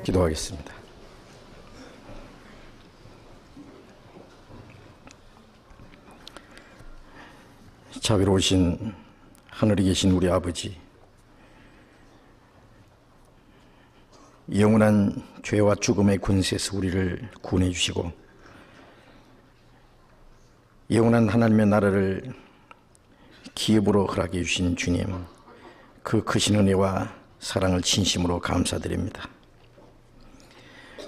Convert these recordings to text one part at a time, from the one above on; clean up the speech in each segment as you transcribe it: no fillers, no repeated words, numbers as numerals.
기도하겠습니다. 자비로우신 하늘에 계신 우리 아버지, 영원한 죄와 죽음의 권세에서 우리를 구원해 주시고 영원한 하나님의 나라를 기업으로 허락해 주신 주님, 그 크신 은혜와 사랑을 진심으로 감사드립니다.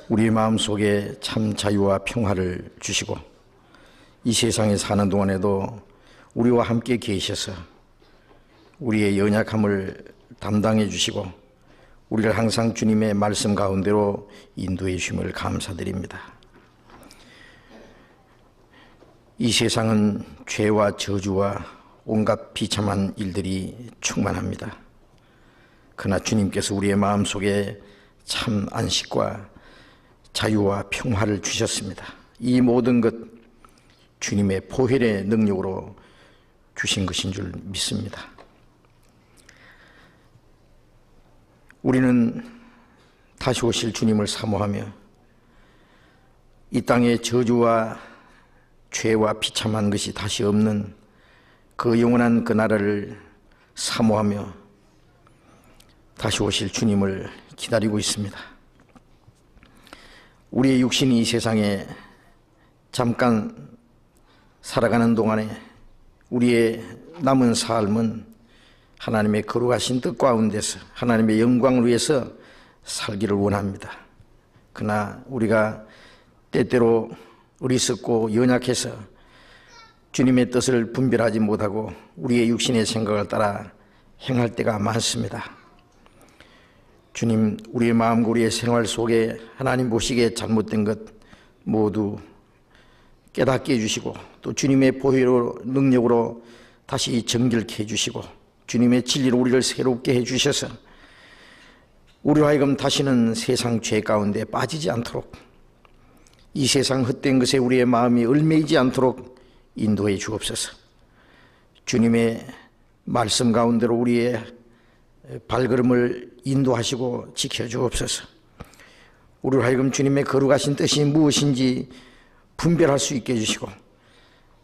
우리의 마음속에 참 자유와 평화를 주시고 이 세상에 사는 동안에도 우리와 함께 계셔서 우리의 연약함을 담당해 주시고 우리를 항상 주님의 말씀 가운데로 인도해 주심을 감사드립니다. 이 세상은 죄와 저주와 온갖 비참한 일들이 충만합니다. 그러나 주님께서 우리의 마음속에 참 안식과 자유와 평화를 주셨습니다. 이 모든 것 주님의 보혈의 능력으로 주신 것인 줄 믿습니다. 우리는 다시 오실 주님을 사모하며 이 땅의 저주와 죄와 비참한 것이 다시 없는 그 영원한 그 나라를 사모하며 다시 오실 주님을 기다리고 있습니다. 우리의 육신이 이 세상에 잠깐 살아가는 동안에 우리의 남은 삶은 하나님의 거룩하신 뜻 가운데서 하나님의 영광을 위해서 살기를 원합니다. 그러나 우리가 때때로 어리석고 연약해서 주님의 뜻을 분별하지 못하고 우리의 육신의 생각을 따라 행할 때가 많습니다. 주님, 우리의 마음과 우리의 생활 속에 하나님 보시기에 잘못된 것 모두 깨닫게 해주시고 또 주님의 보혈 능력으로 다시 정결케 해주시고 주님의 진리로 우리를 새롭게 해주셔서 우리로 하여금 다시는 세상 죄 가운데 빠지지 않도록 이 세상 헛된 것에 우리의 마음이 얽매이지 않도록 인도해 주옵소서. 주님의 말씀 가운데로 우리의 발걸음을 인도하시고 지켜주옵소서. 우리로 하여금 주님의 거룩하신 뜻이 무엇인지 분별할 수 있게 해주시고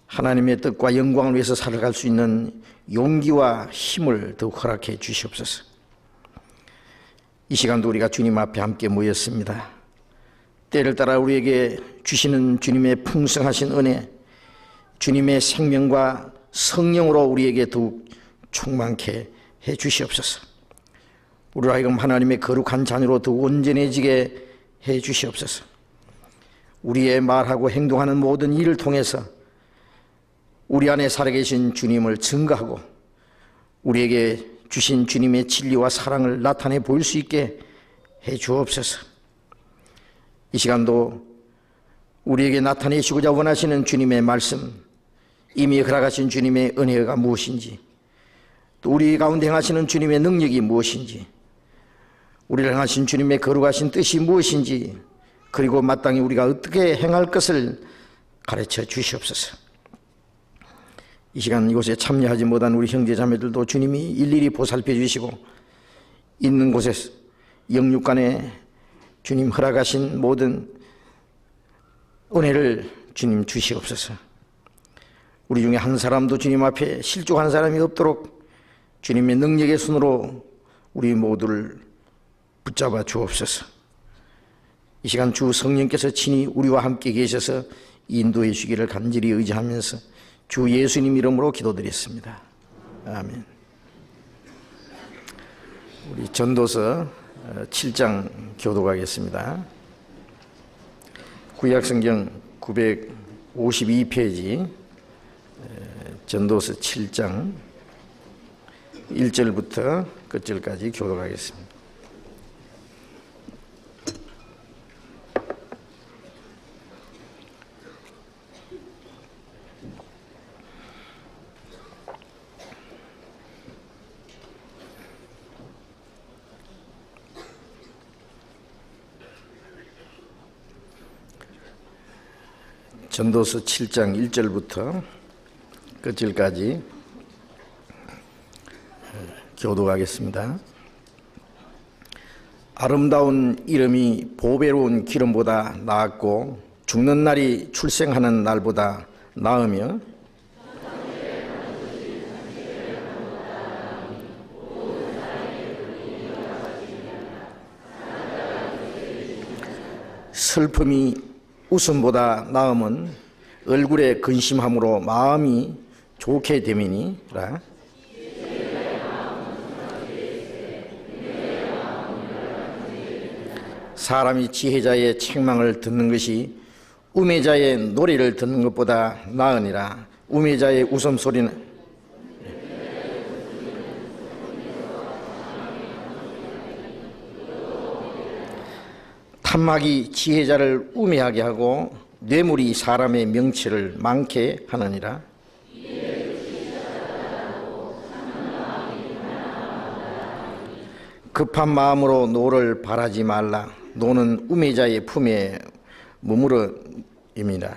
하나님의 뜻과 영광을 위해서 살아갈 수 있는 용기와 힘을 더욱 허락해 주시옵소서. 이 시간도 우리가 주님 앞에 함께 모였습니다. 때를 따라 우리에게 주시는 주님의 풍성하신 은혜, 주님의 생명과 성령으로 우리에게 더욱 충만케 해 주시옵소서. 우리로 하여금 하나님의 거룩한 자녀로 더욱 온전해지게 해 주시옵소서. 우리의 말하고 행동하는 모든 일을 통해서 우리 안에 살아계신 주님을 증거하고 우리에게 주신 주님의 진리와 사랑을 나타내 보일 수 있게 해 주옵소서. 이 시간도 우리에게 나타내시고자 원하시는 주님의 말씀, 이미 허락하신 주님의 은혜가 무엇인지, 또 우리 가운데 행하시는 주님의 능력이 무엇인지, 우리를 향하신 주님의 거룩하신 뜻이 무엇인지, 그리고 마땅히 우리가 어떻게 행할 것을 가르쳐 주시옵소서. 이 시간 이곳에 참여하지 못한 우리 형제 자매들도 주님이 일일이 보살펴 주시고 있는 곳에서 영육간에 주님 허락하신 모든 은혜를 주님 주시옵소서. 우리 중에 한 사람도 주님 앞에 실족한 사람이 없도록 주님의 능력의 손으로 우리 모두를 붙잡아 주옵소서. 이 시간 주 성령께서 친히 우리와 함께 계셔서 인도해 주시기를 간절히 의지하면서 주 예수님 이름으로 기도드렸습니다. 아멘. 우리 전도서 7장 교독하겠습니다. 구약성경 952페이지 전도서 7장 1절부터 끝절까지 교독하겠습니다. 전도서 7장 1절부터 끝절까지 교독하겠습니다. 아름다운 이름이 보배로운 기름보다 나았고 죽는 날이 출생하는 날보다 나으며 슬픔이 웃음보다 나음은 얼굴에 근심함으로 마음이 좋게 됨이니라. 사람이 지혜자의 책망을 듣는 것이 우매자의 노래를 듣는 것보다 나으니라. 우매자의 웃음소리는 탐욕이 지혜자를 우매하게 하고 뇌물이 사람의 명치를 많게 하느니라. 급한 마음으로 노를 바라지 말라. 노는 우매자의 품에 머무름이니라.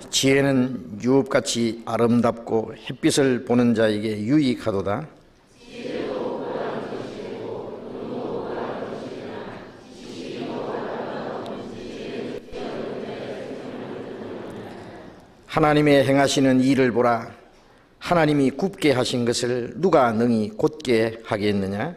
지혜는 유업같이 아름답고 햇빛을 보는 자에게 유익하도다. 하나님의 행하시는 일을 보라. 하나님이 굽게 하신 것을 누가 능히 곧게 하겠느냐?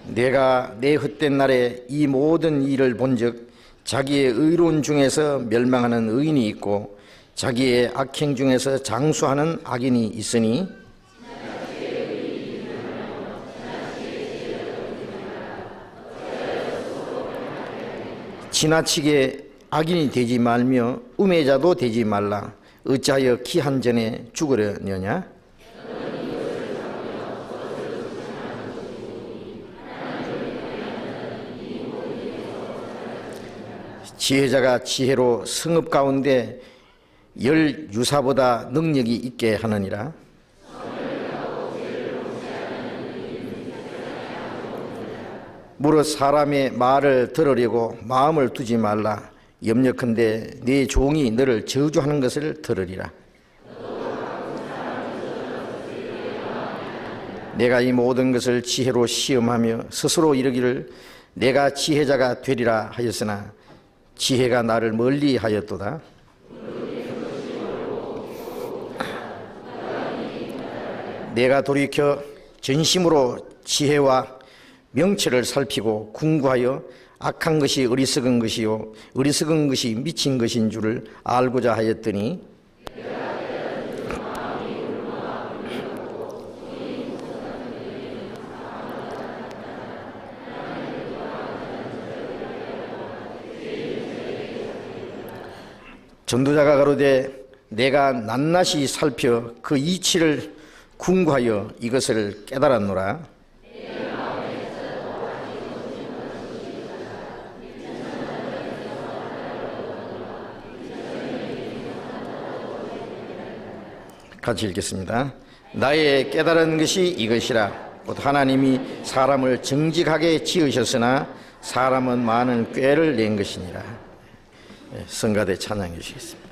내가 내 헛된 날에 이 모든 일을 본즉 자기의 의로운 중에서 멸망하는 의인이 있고 자기의 악행 중에서 장수하는 악인이 있으니 지나치게 악인이 되지 말며 우매자도 되지 말라. 어찌하여 키 한 전에 죽으려느냐? 지혜자가 지혜로 성읍 가운데 열 유사보다 능력이 있게 하느니라. 무릇 사람의 말을 들으려고 마음을 두지 말라. 염려컨대 네 종이 너를 저주하는 것을 들으리라. 내가 이 모든 것을 지혜로 시험하며 스스로 이르기를 내가 지혜자가 되리라 하였으나 지혜가 나를 멀리 하였도다. 내가 돌이켜 전심으로 지혜와 명철을 살피고 궁구하여 악한 것이 어리석은 것이요 어리석은 것이 미친 것인 줄을 알고자 하였더니 전도자가 가로되 내가 낱낱이 살펴 그 이치를 궁구하여 이것을 깨달았노라. 같이 읽겠습니다. 나의 깨달은 것이 이것이라. 곧 하나님이 사람을 정직하게 지으셨으나 사람은 많은 꾀를 낸 것이니라. 성가대 찬양해 주시겠습니다.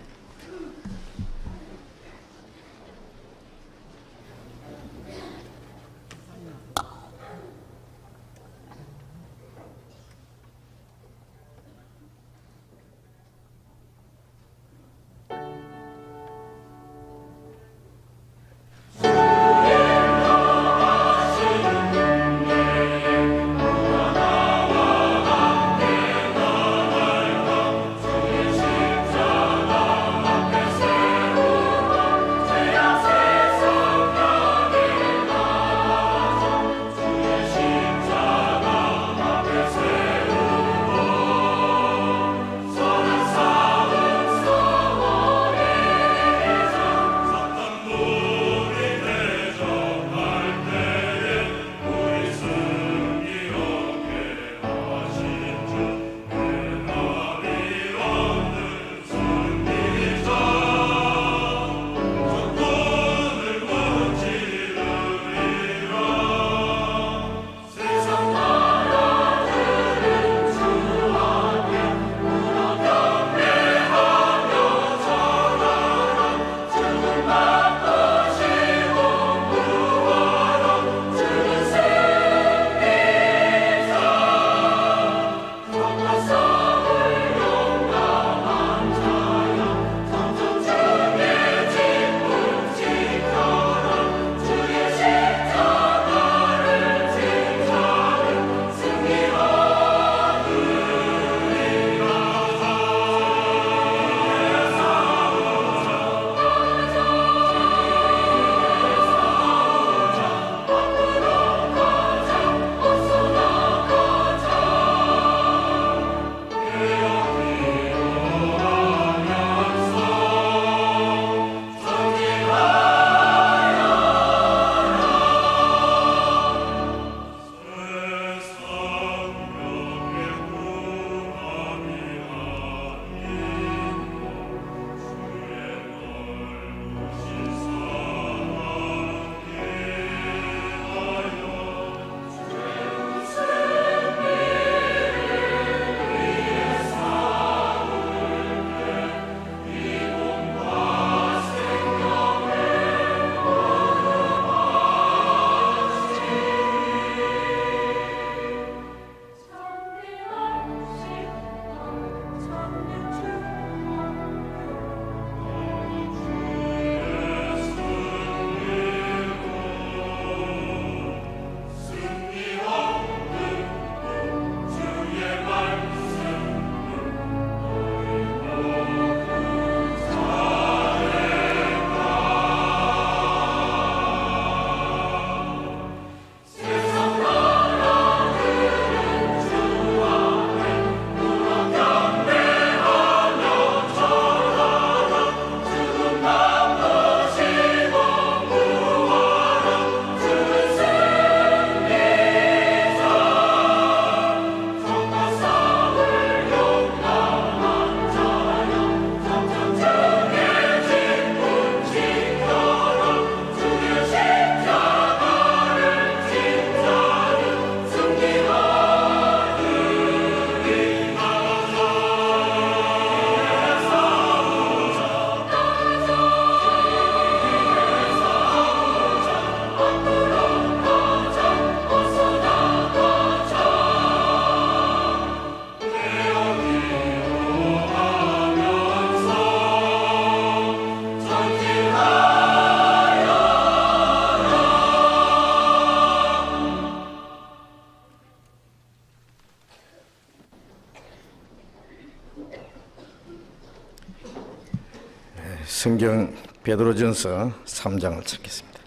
성경 베드로전서 3장을 찾겠습니다.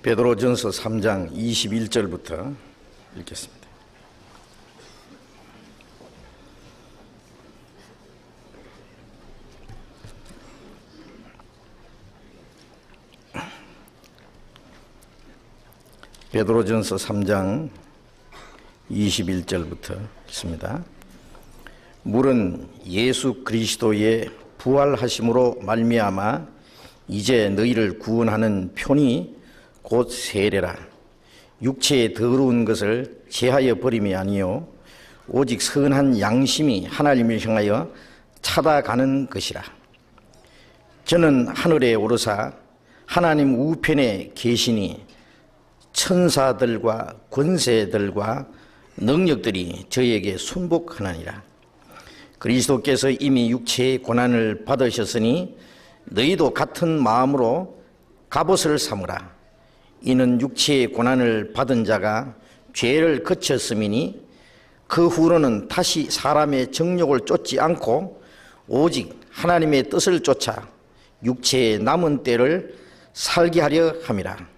베드로전서 3장 21절부터 읽겠습니다. 베드로전서 3장 21절부터 읽습니다. 물은 예수 그리스도의 부활하심으로 말미암아 이제 너희를 구원하는 편이 곧 세례라. 육체의 더러운 것을 제하여 버림이 아니요 오직 선한 양심이 하나님을 향하여 찾아가는 것이라. 저는 하늘에 오르사 하나님 우편에 계시니 천사들과 권세들과 능력들이 저에게 순복하나니라. 그리스도께서 이미 육체의 고난을 받으셨으니 너희도 같은 마음으로 갑옷을 삼으라. 이는 육체의 고난을 받은 자가 죄를 그쳤음이니 그 후로는 다시 사람의 정욕을 쫓지 않고 오직 하나님의 뜻을 쫓아 육체의 남은 때를 살게 하려 함이라.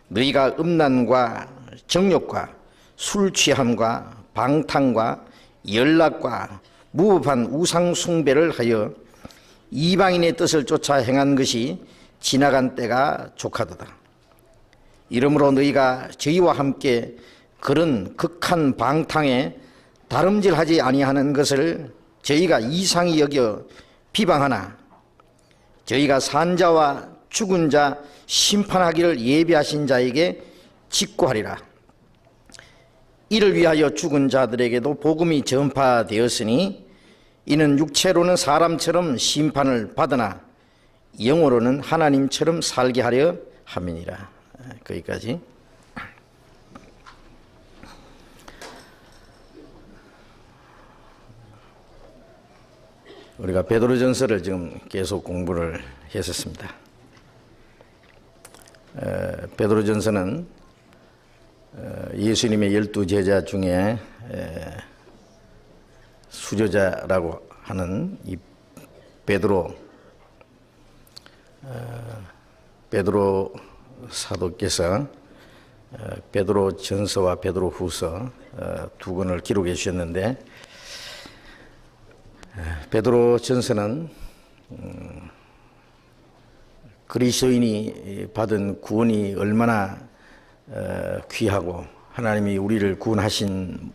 너희가 음란과 정욕과 술 취함과 방탕과 연락과 무법한 우상 숭배를 하여 이방인의 뜻을 쫓아 행한 것이 지나간 때가 족하도다. 이러므로 너희가 저희와 함께 그런 극한 방탕에 다름질하지 아니하는 것을 저희가 이상히 여겨 비방하나 저희가 산자와 죽은 자 심판하기를 예비하신 자에게 직고하리라. 이를 위하여 죽은 자들에게도 복음이 전파되었으니 이는 육체로는 사람처럼 심판을 받으나 영으로는 하나님처럼 살게 하려 함이니라. 거기까지. 우리가 베드로전서를 지금 계속 공부를 했었습니다. 베드로전서는 예수님의 12 제자 중에 수저자라고 하는 이 베드로 사도께서 베드로전서와 베드로후서 두 권을 기록해 주셨는데, 베드로전서는 그리스도인이 받은 구원이 얼마나 귀하고 하나님이 우리를 구원하신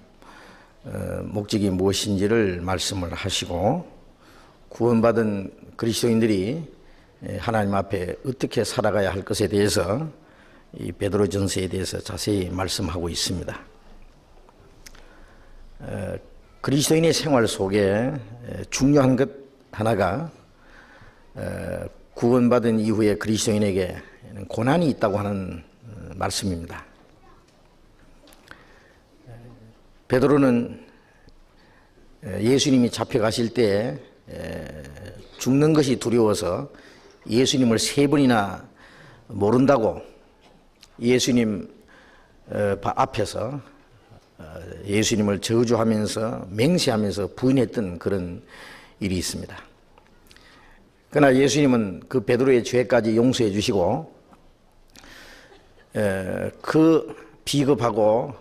목적이 무엇인지를 말씀을 하시고, 구원받은 그리스도인들이 하나님 앞에 어떻게 살아가야 할 것에 대해서 이 베드로전서에 대해서 자세히 말씀하고 있습니다. 그리스도인의 생활 속에 중요한 것 하나가 구원받은 이후에 그리스도인에게 고난이 있다고 하는 말씀입니다. 베드로는 예수님이 잡혀가실 때 죽는 것이 두려워서 예수님을 3번이나 모른다고 예수님 앞에서 예수님을 저주하면서 맹세하면서 부인했던 그런 일이 있습니다. 그러나 예수님은 그 베드로의 죄까지 용서해 주시고 그 비겁하고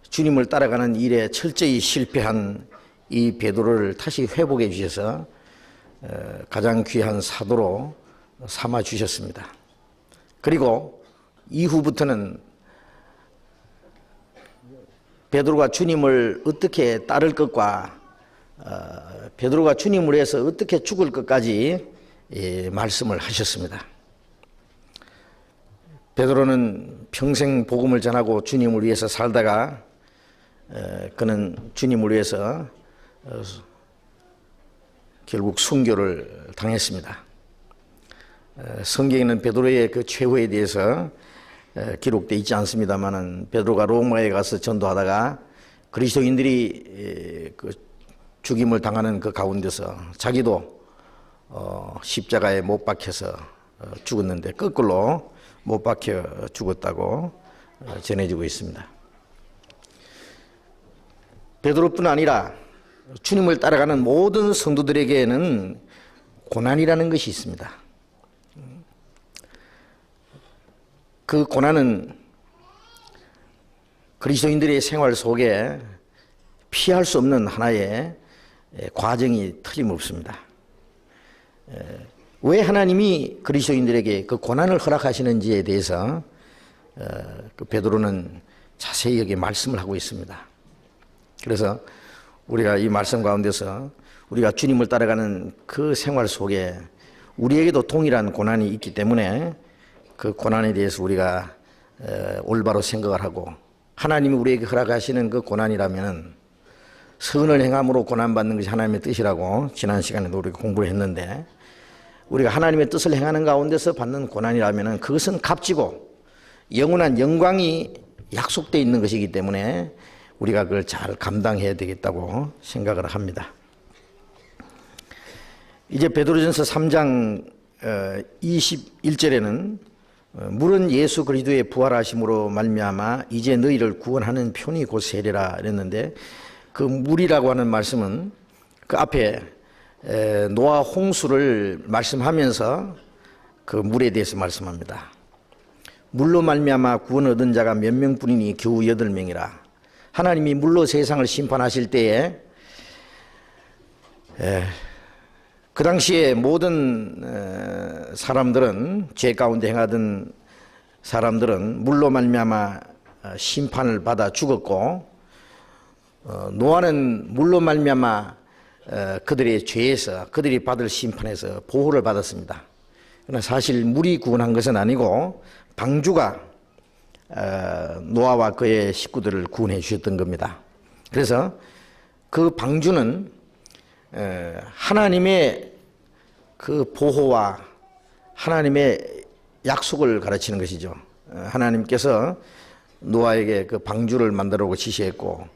주님을 따라가는 일에 철저히 실패한 이 베드로를 다시 회복해 주셔서 가장 귀한 사도로 삼아 주셨습니다. 그리고 이후부터는 베드로가 주님을 어떻게 따를 것과 베드로가 주님을 위해서 어떻게 죽을 것까지 말씀을 하셨습니다. 베드로는 평생 복음을 전하고 주님을 위해서 살다가 그는 주님을 위해서 결국 순교를 당했습니다. 성경에는 베드로의 그 최후에 대해서 기록되어 있지 않습니다만은, 베드로가 로마에 가서 전도하다가 그리스도인들이 그 죽임을 당하는 그 가운데서 자기도 십자가에 못 박혀서 죽었는데 거꾸로 못 박혀 죽었다고 전해지고 있습니다. 베드로뿐 아니라 주님을 따라가는 모든 성도들에게는 고난이라는 것이 있습니다. 그 고난은 그리스도인들의 생활 속에 피할 수 없는 하나의 과정이 틀림없습니다. 왜 하나님이 그리스도인들에게 그 고난을 허락하시는지에 대해서 그 베드로는 자세히 여기 말씀을 하고 있습니다. 그래서 우리가 이 말씀 가운데서 우리가 주님을 따라가는 그 생활 속에 우리에게도 동일한 고난이 있기 때문에 그 고난에 대해서 우리가 올바로 생각을 하고, 하나님이 우리에게 허락하시는 그 고난이라면 선을 행함으로 고난받는 것이 하나님의 뜻이라고 지난 시간에도 우리가 공부를 했는데, 우리가 하나님의 뜻을 행하는 가운데서 받는 고난이라면 그것은 값지고 영원한 영광이 약속되어 있는 것이기 때문에 우리가 그걸 잘 감당해야 되겠다고 생각을 합니다. 이제 베드로전서 3장 21절에는 물은 예수 그리스도의 부활하심으로 말미암아 이제 너희를 구원하는 편이 곧 세례라 이랬는데, 그 물이라고 하는 말씀은 그 앞에 노아 홍수를 말씀하면서 그 물에 대해서 말씀합니다. 물로 말미암아 구원 얻은 자가 몇 명뿐이니 겨우 8명이라. 하나님이 물로 세상을 심판하실 때에 그 당시에 모든 사람들은, 죄 가운데 행하던 사람들은 물로 말미암아 심판을 받아 죽었고, 노아는 물로 말미암아 그들의 죄에서, 그들이 받을 심판에서 보호를 받았습니다. 그러나 사실 물이 구원한 것은 아니고 방주가 노아와 그의 식구들을 구원해 주셨던 겁니다. 그래서 그 방주는 하나님의 그 보호와 하나님의 약속을 가르치는 것이죠. 하나님께서 노아에게 그 방주를 만들라고 지시했고,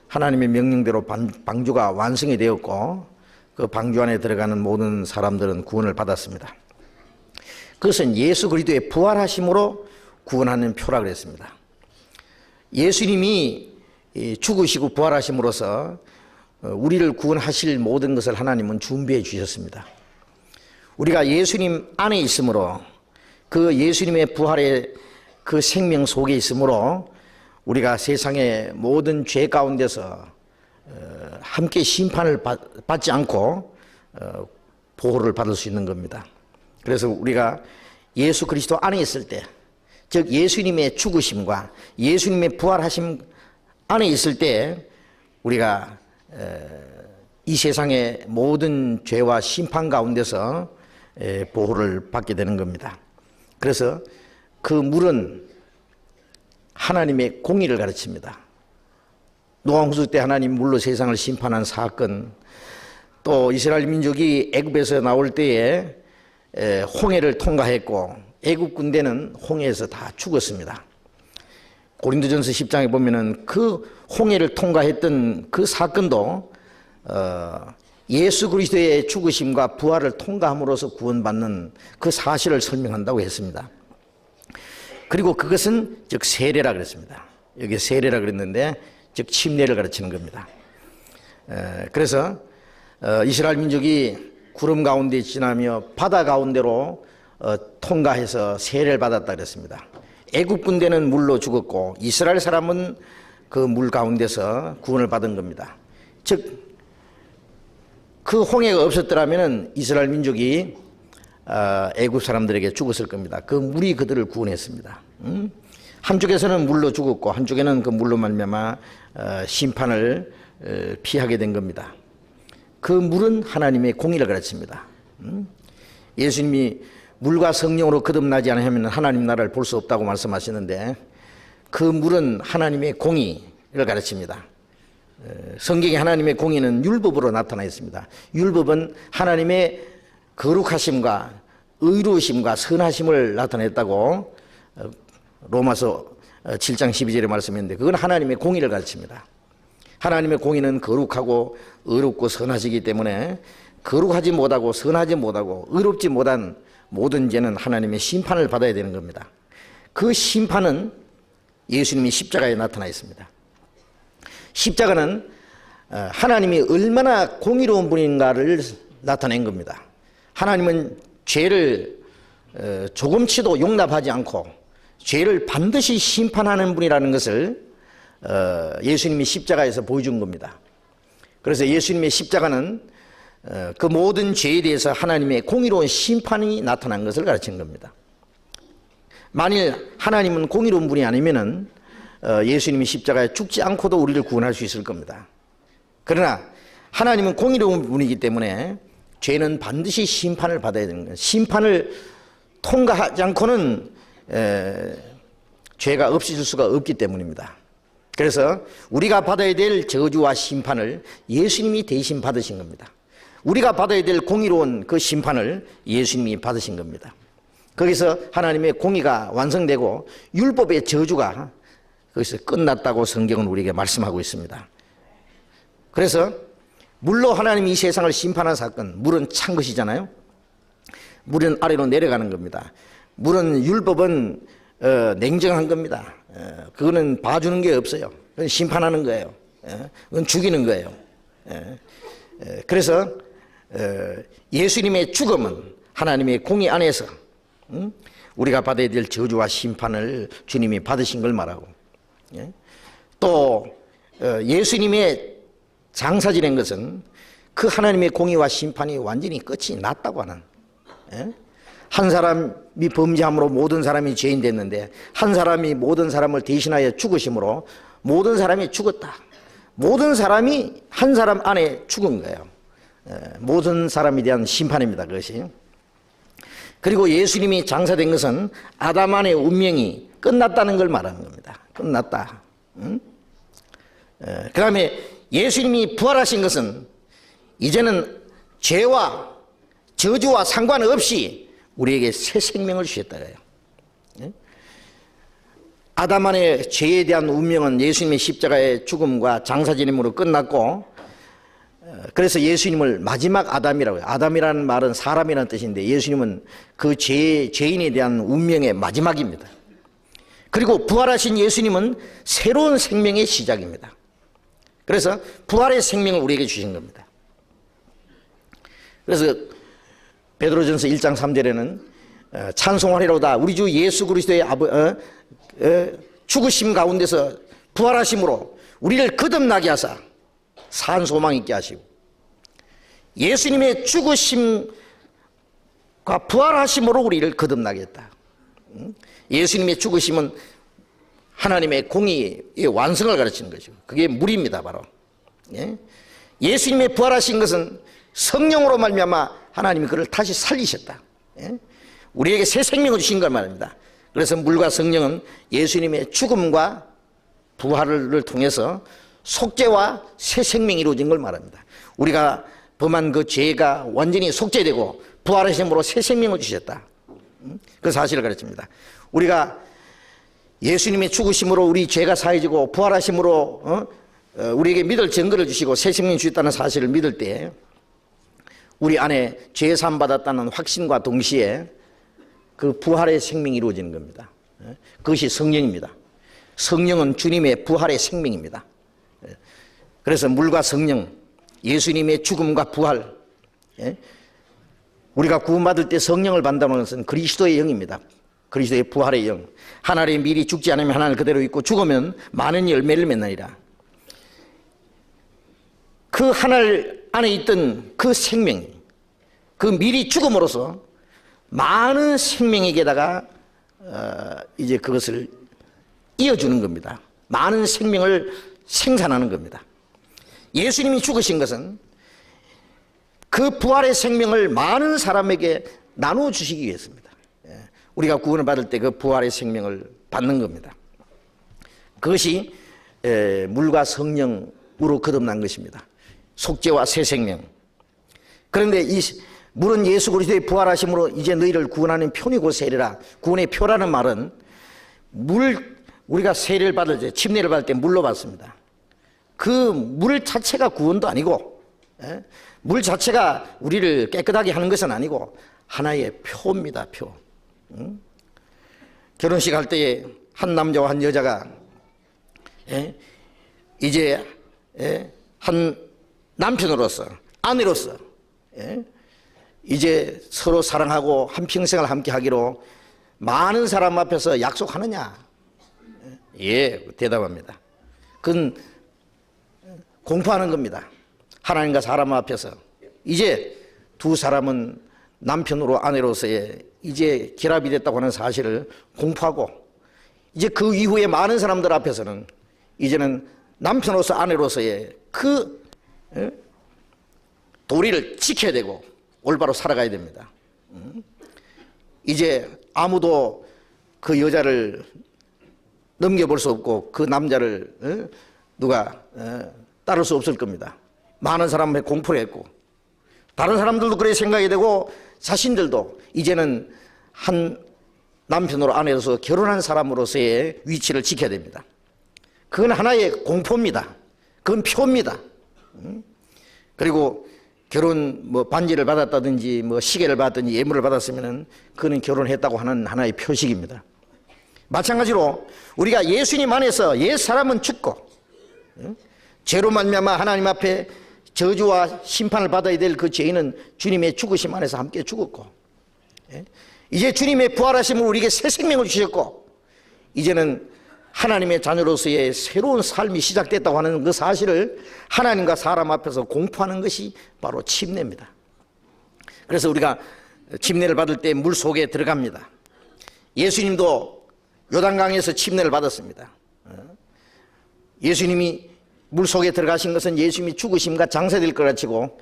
하나님의 명령대로 방주가 완성이 되었고, 그 방주 안에 들어가는 모든 사람들은 구원을 받았습니다. 그것은 예수 그리스도의 부활하심으로 구원하는 표라 그랬습니다. 예수님이 죽으시고 부활하심으로써 우리를 구원하실 모든 것을 하나님은 준비해 주셨습니다. 우리가 예수님 안에 있으므로, 그 예수님의 부활의 그 생명 속에 있으므로 우리가 세상의 모든 죄 가운데서 함께 심판을 받지 않고 보호를 받을 수 있는 겁니다. 그래서 우리가 예수 그리스도 안에 있을 때, 즉 예수님의 죽으심과 예수님의 부활하심 안에 있을 때 우리가 이 세상의 모든 죄와 심판 가운데서 보호를 받게 되는 겁니다. 그래서 그 물은 하나님의 공의를 가르칩니다. 노아 홍수 때 하나님 물로 세상을 심판한 사건, 또 이스라엘 민족이 애굽에서 나올 때에 홍해를 통과했고 애굽 군대는 홍해에서 다 죽었습니다. 고린도전서 10장에 보면은 그 홍해를 통과했던 그 사건도 예수 그리스도의 죽으심과 부활을 통과함으로써 구원받는 그 사실을 설명한다고 했습니다. 그리고 그것은 즉 세례라 그랬습니다. 여기 세례라 그랬는데 즉 침례를 가르치는 겁니다. 그래서 이스라엘 민족이 구름 가운데 지나며 바다 가운데로 통과해서 세례를 받았다 그랬습니다. 애굽 군대는 물로 죽었고 이스라엘 사람은 그 물 가운데서 구원을 받은 겁니다. 즉 그 홍해가 없었더라면 이스라엘 민족이 애굽 사람들에게 죽었을 겁니다. 그 물이 그들을 구원했습니다. 한쪽에서는 물로 죽었고 한쪽에는 그 물로 말미암아 심판을 피하게 된 겁니다. 그 물은 하나님의 공의를 가르칩니다. 예수님이 물과 성령으로 거듭나지 않으면 하나님 나라를 볼 수 없다고 말씀하시는데, 그 물은 하나님의 공의를 가르칩니다. 성경에 하나님의 공의는 율법으로 나타나 있습니다. 율법은 하나님의 거룩하심과 의로우심과 선하심을 나타냈다고 로마서 7장 12절에 말씀했는데, 그건 하나님의 공의를 가르칩니다. 하나님의 공의는 거룩하고 의롭고 선하시기 때문에 거룩하지 못하고 선하지 못하고 의롭지 못한 모든 죄는 하나님의 심판을 받아야 되는 겁니다. 그 심판은 예수님이 십자가에 나타나 있습니다. 십자가는 하나님이 얼마나 공의로운 분인가를 나타낸 겁니다. 하나님은 죄를 조금치도 용납하지 않고 죄를 반드시 심판하는 분이라는 것을 예수님이 십자가에서 보여준 겁니다. 그래서 예수님의 십자가는 그 모든 죄에 대해서 하나님의 공의로운 심판이 나타난 것을 가르치는 겁니다. 만일 하나님은 공의로운 분이 아니면은 예수님이 십자가에 죽지 않고도 우리를 구원할 수 있을 겁니다. 그러나 하나님은 공의로운 분이기 때문에 죄는 반드시 심판을 받아야 되는 거예요. 심판을 통과하지 않고는 죄가 없어질 수가 없기 때문입니다. 그래서 우리가 받아야 될 저주와 심판을 예수님이 대신 받으신 겁니다. 우리가 받아야 될 공의로운 그 심판을 예수님이 받으신 겁니다. 거기서 하나님의 공의가 완성되고 율법의 저주가 거기서 끝났다고 성경은 우리에게 말씀하고 있습니다. 그래서 물로 하나님이 이 세상을 심판한 사건, 물은 찬 것이잖아요. 물은 아래로 내려가는 겁니다. 물은 율법은 냉정한 겁니다. 그거는 봐주는 게 없어요. 그건 심판하는 거예요. 그건 죽이는 거예요. 그래서 예수님의 죽음은 하나님의 공의 안에서 우리가 받아야 될 저주와 심판을 주님이 받으신 걸 말하고, 또 예수님의 장사 지낸 것은 그 하나님의 공의와 심판이 완전히 끝이 났다고 하는, 한 사람이 범죄함으로 모든 사람이 죄인 됐는데 한 사람이 모든 사람을 대신하여 죽으심으로 모든 사람이 죽었다. 모든 사람이 한 사람 안에 죽은 거예요. 모든 사람에 대한 심판입니다, 그것이. 그리고 예수님이 장사된 것은 아담 안의 운명이 끝났다는 걸 말하는 겁니다. 끝났다. 그 다음에 예수님이 부활하신 것은 이제는 죄와 저주와 상관없이 우리에게 새 생명을 주셨다 그래요. 아담 안의 죄에 대한 운명은 예수님의 십자가의 죽음과 장사지림으로 끝났고, 그래서 예수님을 마지막 아담이라고 해요. 아담이라는 말은 사람이라는 뜻인데 예수님은 그 죄인에 대한 운명의 마지막입니다. 그리고 부활하신 예수님은 새로운 생명의 시작입니다. 그래서 부활의 생명을 우리에게 주신 겁니다. 그래서 베드로전서 1장 3절에는 찬송하리로다 우리 주 예수 그리스도의 죽으심 가운데서 부활하심으로 우리를 거듭나게 하사 산 소망 있게 하시고, 예수님의 죽으심과 부활하심으로 우리를 거듭나게 했다. 예수님의 죽으심은 하나님의 공의의 완성을 가르치는 거죠. 그게 물입니다, 바로. 예수님의 부활하신 것은 성령으로 말미암아 하나님이 그를 다시 살리셨다. 우리에게 새 생명을 주신 걸 말합니다. 그래서 물과 성령은 예수님의 죽음과 부활을 통해서 속죄와 새 생명이 이루어진 걸 말합니다. 우리가 범한 그 죄가 완전히 속죄되고 부활하심으로 새 생명을 주셨다. 그 사실을 가르칩니다. 우리가 예수님의 죽으심으로 우리 죄가 사해지고 부활하심으로 우리에게 믿을 증거를 주시고 새 생명 주셨다는 사실을 믿을 때 우리 안에 죄 사함 받았다는 확신과 동시에 그 부활의 생명이 이루어지는 겁니다. 그것이 성령입니다. 성령은 주님의 부활의 생명입니다. 그래서 물과 성령, 예수님의 죽음과 부활, 우리가 구원받을 때 성령을 받는다는 것은 그리스도의 영입니다. 그리스도의 부활의 영. 하늘에 미리 죽지 않으면 하늘 그대로 있고 죽으면 많은 열매를 맺느니라. 그 하늘 안에 있던 그 생명, 그 미리 죽음으로써 많은 생명에게다가 이제 그것을 이어주는 겁니다. 많은 생명을 생산하는 겁니다. 예수님이 죽으신 것은 그 부활의 생명을 많은 사람에게 나누어 주시기 위해서입니다. 우리가 구원을 받을 때 그 부활의 생명을 받는 겁니다. 그것이 물과 성령으로 거듭난 것입니다. 속죄와 새 생명. 그런데 이 물은 예수 그리스도의 부활하심으로 이제 너희를 구원하는 표니고 세례라. 구원의 표라는 말은 우리가 세례를 받을 때, 침례를 받을 때 물로 받습니다. 그 물 자체가 구원도 아니고, 물 자체가 우리를 깨끗하게 하는 것은 아니고, 하나의 표입니다. 표. 결혼식 할 때에 한 남자와 한 여자가 이제 한 남편으로서, 아내로서 이제 서로 사랑하고 한평생을 함께 하기로 많은 사람 앞에서 약속하느냐? 예, 대답합니다. 그건 공포하는 겁니다. 하나님과 사람 앞에서 이제 두 사람은 남편으로 아내로서의 이제 결합이 됐다고 하는 사실을 공포하고, 이제 그 이후에 많은 사람들 앞에서는 이제는 남편으로서 아내로서의 그 도리를 지켜야 되고 올바로 살아가야 됩니다. 이제 아무도 그 여자를 넘겨볼 수 없고 그 남자를 누가 따를 수 없을 겁니다. 많은 사람에 공포를 했고, 다른 사람들도 그렇게 생각이 되고, 자신들도 이제는 한 남편으로 아내로서 결혼한 사람으로서의 위치를 지켜야 됩니다. 그건 하나의 공포입니다. 그건 표입니다. 그리고 결혼 반지를 받았다든지 시계를 받았든지 예물을 받았으면은 그는 결혼했다고 하는 하나의 표식입니다. 마찬가지로 우리가 예수님 안에서 옛 사람은 죽고 죄로 말미암아 하나님 앞에 저주와 심판을 받아야 될 그 죄인은 주님의 죽으심 안에서 함께 죽었고, 이제 주님의 부활하심을 우리에게 새 생명을 주셨고, 이제는 하나님의 자녀로서의 새로운 삶이 시작됐다고 하는 그 사실을 하나님과 사람 앞에서 공포하는 것이 바로 침례입니다. 그래서 우리가 침례를 받을 때 물 속에 들어갑니다. 예수님도 요단강에서 침례를 받았습니다. 예수님이 물 속에 들어가신 것은 예수님이 죽으심과 장사될 걸 가르치고,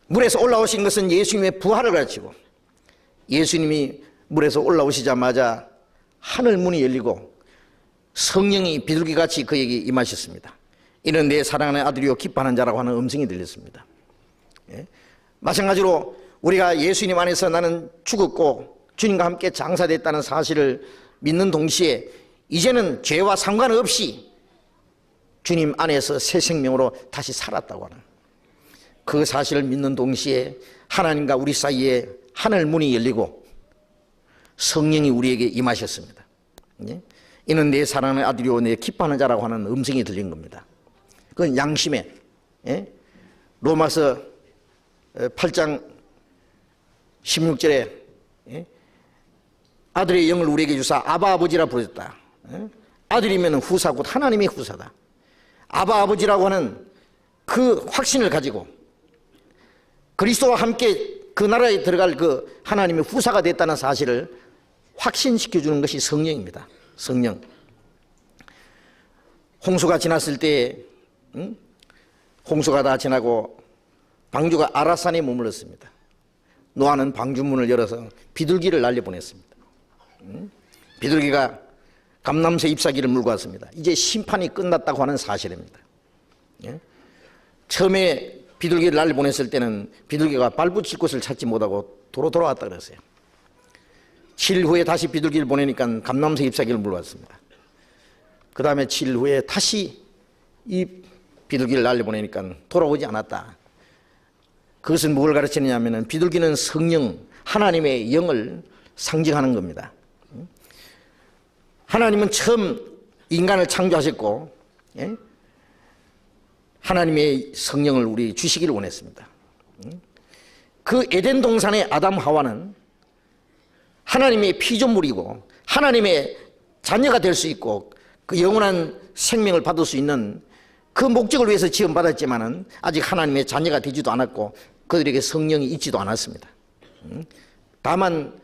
물에서 올라오신 것은 예수님의 부활을 가르치고, 예수님이 물에서 올라오시자마자 하늘 문이 열리고 성령이 비둘기같이 그에게 임하셨습니다. 이는 내 사랑하는 아들이요 기뻐하는 자라고 하는 음성이 들렸습니다. 마찬가지로 우리가 예수님 안에서 나는 죽었고 주님과 함께 장사됐다는 사실을 믿는 동시에 이제는 죄와 상관없이 주님 안에서 새 생명으로 다시 살았다고 하는 그 사실을 믿는 동시에 하나님과 우리 사이에 하늘 문이 열리고 성령이 우리에게 임하셨습니다. 이는 내 사랑하는 아들이요 내 기뻐하는 자라고 하는 음성이 들린 겁니다. 그건 양심에 로마서 8장 16절에 아들의 영을 우리에게 주사 아바 아버지라 부르셨다. 아들이면 후사 곧 하나님의 후사다. 아바 아버지라고 하는 그 확신을 가지고 그리스도와 함께 그 나라에 들어갈 그 하나님의 후사가 됐다는 사실을 확신시켜주는 것이 성령입니다. 성령. 홍수가 지났을 때 홍수가 다 지나고 방주가 아라산에 머물렀습니다. 노아는 방주문을 열어서 비둘기를 날려보냈습니다. 비둘기가 감람새 잎사귀를 물고 왔습니다. 이제 심판이 끝났다고 하는 사실입니다. 처음에 비둘기를 날려보냈을 때는 비둘기가 발붙일 곳을 찾지 못하고 도로 돌아왔다 그랬어요. 7일 후에 다시 비둘기를 보내니까 감람새 잎사귀를 물어왔습니다. 그 다음에 7일 후에 다시 이 비둘기를 날려보내니까 돌아오지 않았다. 그것은 뭘 가르치느냐면 비둘기는 성령, 하나님의 영을 상징하는 겁니다. 하나님은 처음 인간을 창조하셨고 하나님의 성령을 우리 주시기를 원했습니다. 그 에덴 동산의 아담 하와는 하나님의 피조물이고 하나님의 자녀가 될 수 있고 그 영원한 생명을 받을 수 있는 그 목적을 위해서 지음받았지만은 아직 하나님의 자녀가 되지도 않았고 그들에게 성령이 있지도 않았습니다. 다만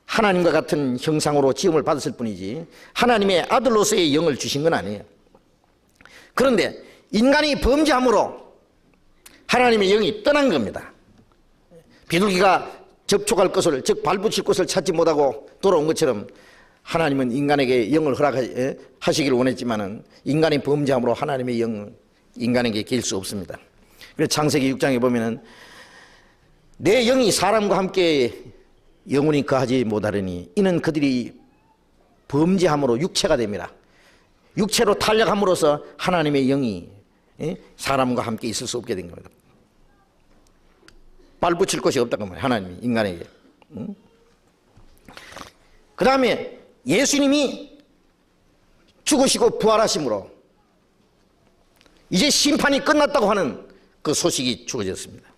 하나님과 같은 형상으로 지음을 받았을 뿐이지 하나님의 아들로서의 영을 주신 건 아니에요. 그런데 인간이 범죄함으로 하나님의 영이 떠난 겁니다. 비둘기가 접촉할 것을, 즉 발붙일 곳을 찾지 못하고 돌아온 것처럼 하나님은 인간에게 영을 허락하시기를 원했지만은 인간이 범죄함으로 하나님의 영은 인간에게 길 수 없습니다. 그래서 창세기 6장에 보면은 내 영이 사람과 함께 영원히 거하지 못하려니 이는 그들이 범죄함으로 육체가 됩니다. 육체로 탄력함으로써 하나님의 영이 사람과 함께 있을 수 없게 된 겁니다. 발붙일 것이 없다고 말이에요. 하나님이 인간에게. 그 다음에 예수님이 죽으시고 부활하심으로 이제 심판이 끝났다고 하는 그 소식이 주어졌습니다.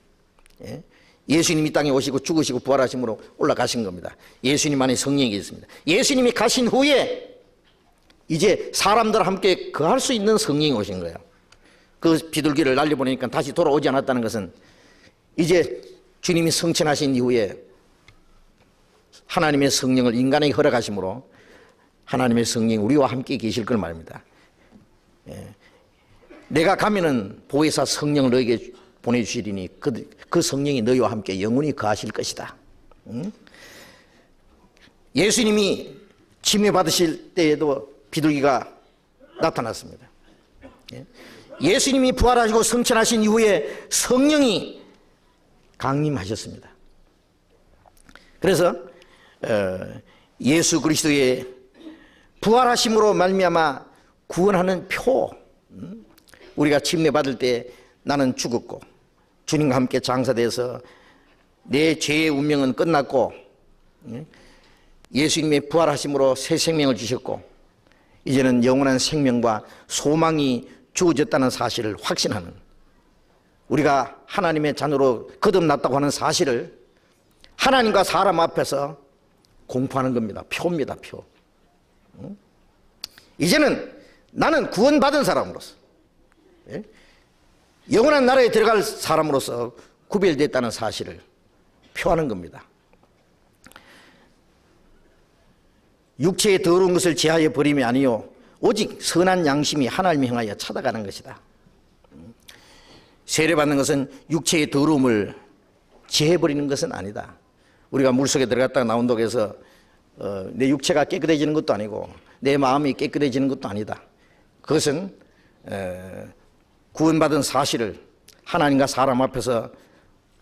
예수님이 땅에 오시고 죽으시고 부활하심으로 올라가신 겁니다. 예수님 안에 성령이 있습니다. 예수님이 가신 후에 이제 사람들 함께 거할 수 있는 성령이 오신 거예요. 그 비둘기를 날려보내니까 다시 돌아오지 않았다는 것은 이제 주님이 성천하신 이후에 하나님의 성령을 인간에게 허락하심으로 하나님의 성령이 우리와 함께 계실 걸 말입니다. 내가 가면은 보혜사 성령을 너에게 보내주시리니 그 성령이 너희와 함께 영원히 거하실 것이다. 예수님이 침례 받으실 때에도 비둘기가 나타났습니다. 예수님이 부활하시고 성천하신 이후에 성령이 강림하셨습니다. 그래서 예수 그리스도의 부활하심으로 말미암아 구원하는 표, 우리가 침례 받을 때 나는 죽었고 주님과 함께 장사돼서 내 죄의 운명은 끝났고 예수님의 부활하심으로 새 생명을 주셨고 이제는 영원한 생명과 소망이 주어졌다는 사실을 확신하는, 우리가 하나님의 자녀로 거듭났다고 하는 사실을 하나님과 사람 앞에서 공포하는 겁니다. 표입니다. 표. 이제는 나는 구원받은 사람으로서 영원한 나라에 들어갈 사람으로서 구별됐다는 사실을 표하는 겁니다. 육체의 더러운 것을 제하여 버림이 아니요 오직 선한 양심이 하나님을 향하여 찾아가는 것이다. 세례받는 것은 육체의 더러움을 제해버리는 것은 아니다. 우리가 물속에 들어갔다가 나온다고 해서 내 육체가 깨끗해지는 것도 아니고 내 마음이 깨끗해지는 것도 아니다. 그것은 구원받은 사실을 하나님과 사람 앞에서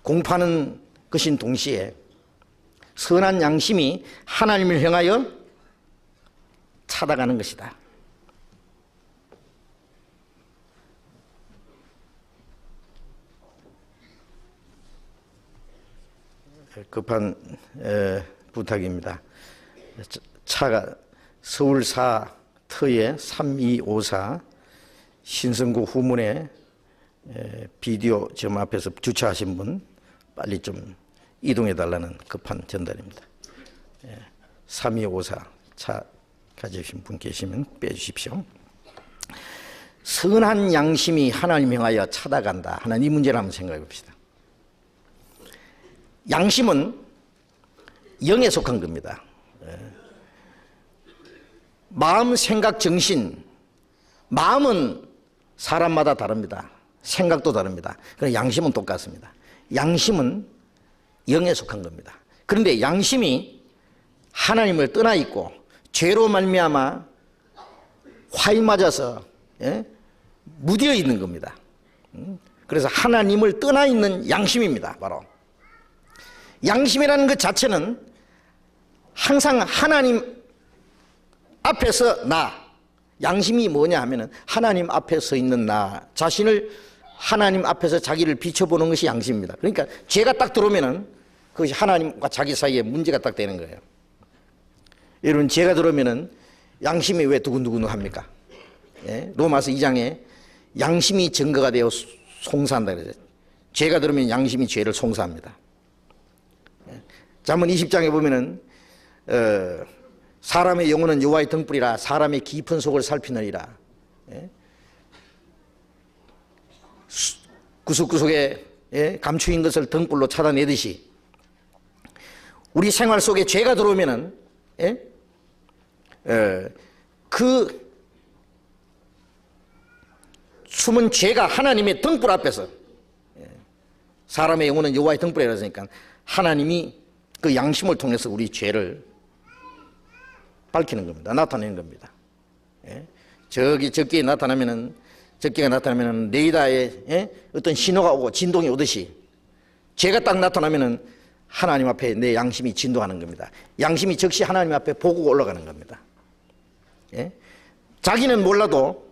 공포하는 것인 동시에 선한 양심이 하나님을 향하여 찾아가는 것이다. 급한 부탁입니다. 차가 서울사 터에 3254 신성구 후문에 비디오 점 앞에서 주차하신 분 빨리 좀 이동해 달라는 급한 전달입니다. 3254 차 가지신 분 계시면 빼주십시오. 선한 양심이 하나님 향하여 찾아간다 하는 이 문제를 한번 생각해 봅시다. 양심은 영에 속한 겁니다. 마음, 생각, 정신. 마음은 사람마다 다릅니다. 생각도 다릅니다. 그런데 양심은 똑같습니다. 양심은 영에 속한 겁니다. 그런데 양심이 하나님을 떠나 있고 죄로 말미암아 화에 맞아서 무디어 있는 겁니다. 그래서 하나님을 떠나 있는 양심입니다. 바로 양심이라는 것 자체는 항상 하나님 앞에서 나, 양심이 뭐냐 하면은 하나님 앞에 서 있는 나 자신을 하나님 앞에서 자기를 비춰보는 것이 양심입니다. 그러니까 죄가 딱 들어오면은 그것이 하나님과 자기 사이에 문제가 딱 되는 거예요. 여러분, 죄가 들어오면은 양심이 왜 두근두근 합니까? 로마서 2장에 양심이 증거가 되어 송사한다 그러죠. 죄가 들어오면 양심이 죄를 송사합니다. 잠언 20장에 보면은 사람의 영혼은 여호와의 등불이라 사람의 깊은 속을 살피느니라. 구석구석에 감추인 것을 등불로 찾아내듯이 우리 생활 속에 죄가 들어오면은 그 숨은 죄가 하나님의 등불 앞에서, 사람의 영혼은 여호와의 등불이라 했으니까 하나님이 그 양심을 통해서 우리 죄를 밝히는 겁니다. 나타내는 겁니다. 저기 적기에 나타나면은, 적기가 나타나면은 레이더에 어떤 신호가 오고 진동이 오듯이 죄가 딱 나타나면은 하나님 앞에 내 양심이 진동하는 겁니다. 양심이 즉시 하나님 앞에 보고가 올라가는 겁니다. 자기는 몰라도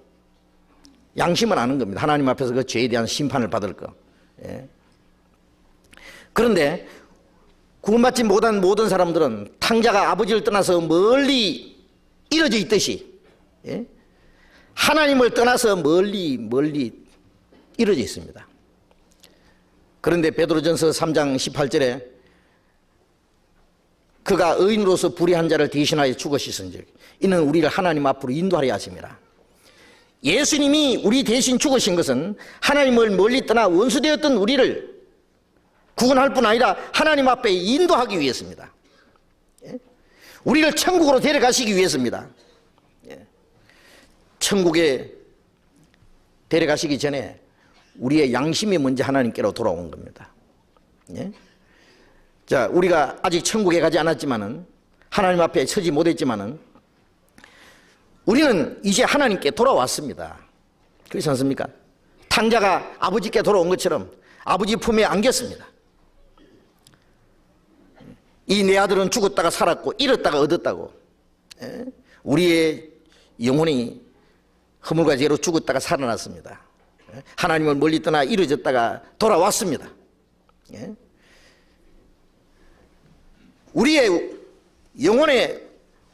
양심은 아는 겁니다. 하나님 앞에서 그 죄에 대한 심판을 받을 거. 그런데 구원받지 못한 모든 사람들은 탕자가 아버지를 떠나서 멀리 이어져 있듯이, 예? 하나님을 떠나서 멀리 이어져 있습니다. 그런데 베드로전서 3장 18절에 그가 의인으로서 불의한 자를 대신하여 죽으시은즉 이는 우리를 하나님 앞으로 인도하려 하심이라. 예수님이 우리 대신 죽으신 것은 하나님을 멀리 떠나 원수되었던 우리를 구원할 뿐 아니라 하나님 앞에 인도하기 위해서입니다. 우리를 천국으로 데려가시기 위해서입니다. 천국에 데려가시기 전에 우리의 양심이 먼저 하나님께로 돌아온 겁니다. 자, 우리가 아직 천국에 가지 않았지만은, 하나님 앞에 서지 못했지만은 우리는 이제 하나님께 돌아왔습니다. 그렇지 않습니까? 탕자가 아버지께 돌아온 것처럼 아버지 품에 안겼습니다. 이 내 아들은 죽었다가 살았고 잃었다가 얻었다고. 우리의 영혼이 허물과 죄로 죽었다가 살아났습니다. 하나님을 멀리 떠나 이루어졌다가 돌아왔습니다. 우리의 영혼의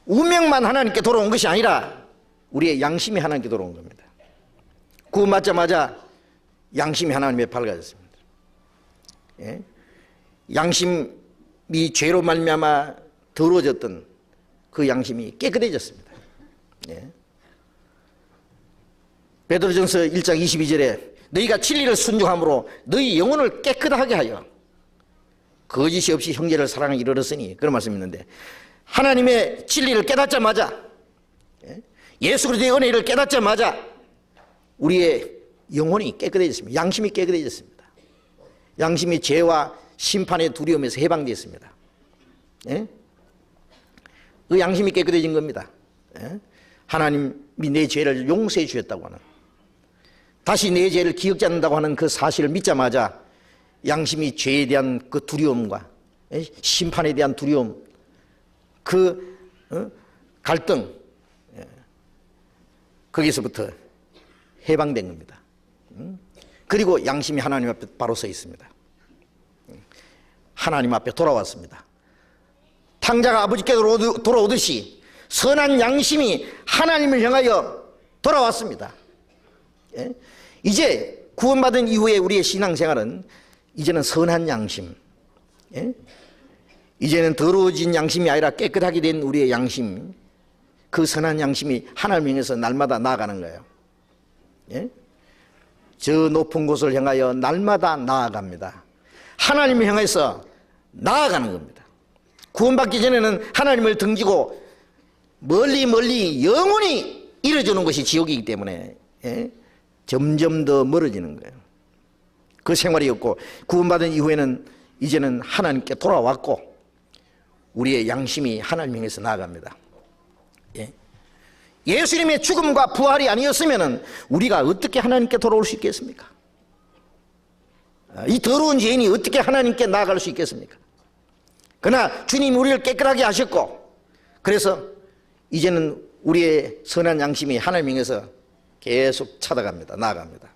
운명만 하나님께 돌아온 것이 아니라 우리의 양심이 하나님께 돌아온 겁니다. 구원받자마자 양심이 하나님에 밝아졌습니다. 양심이 죄로 말미암아 더러워졌던 그 양심이 깨끗해졌습니다. 베드로전서 1장 22절에 너희가 진리를 순종함으로 너희 영혼을 깨끗하게 하여 거짓이 없이 형제를 사랑에 이르렀으니, 그런 말씀이 있는데, 하나님의 진리를 깨닫자마자, 예수 그리스도의 은혜를 깨닫자마자 우리의 영혼이 깨끗해졌습니다. 양심이 깨끗해졌습니다. 양심이 죄와 심판의 두려움에서 해방되었습니다. 그 양심이 깨끗해진 겁니다. 하나님이 내 죄를 용서해 주셨다고 하는, 다시 내 죄를 기억지 않는다고 하는 그 사실을 믿자마자 양심이 죄에 대한 그 두려움과 심판에 대한 두려움, 그 갈등, 거기서부터 해방된 겁니다. 그리고 양심이 하나님 앞에 바로 서 있습니다. 하나님 앞에 돌아왔습니다. 탕자가 아버지께 돌아오듯이 선한 양심이 하나님을 향하여 돌아왔습니다. 이제 구원받은 이후에 우리의 신앙생활은 이제는 선한 양심, 이제는 더러워진 양심이 아니라 깨끗하게 된 우리의 양심, 그 선한 양심이 하나님을 향해서 날마다 나아가는 거예요. 저 높은 곳을 향하여 날마다 나아갑니다. 하나님을 향해서 나아가는 겁니다. 구원받기 전에는 하나님을 등지고 멀리 영원히 이뤄주는 것이 지옥이기 때문에 점점 더 멀어지는 거예요. 그 생활이었고, 구원받은 이후에는 이제는 하나님께 돌아왔고 우리의 양심이 하나님 향해서 나아갑니다. 예수님의 죽음과 부활이 아니었으면 우리가 어떻게 하나님께 돌아올 수 있겠습니까? 이 더러운 죄인이 어떻게 하나님께 나아갈 수 있겠습니까? 그러나 주님이 우리를 깨끗하게 하셨고, 그래서 이제는 우리의 선한 양심이 하나님 향해서 계속 찾아갑니다. 나아갑니다.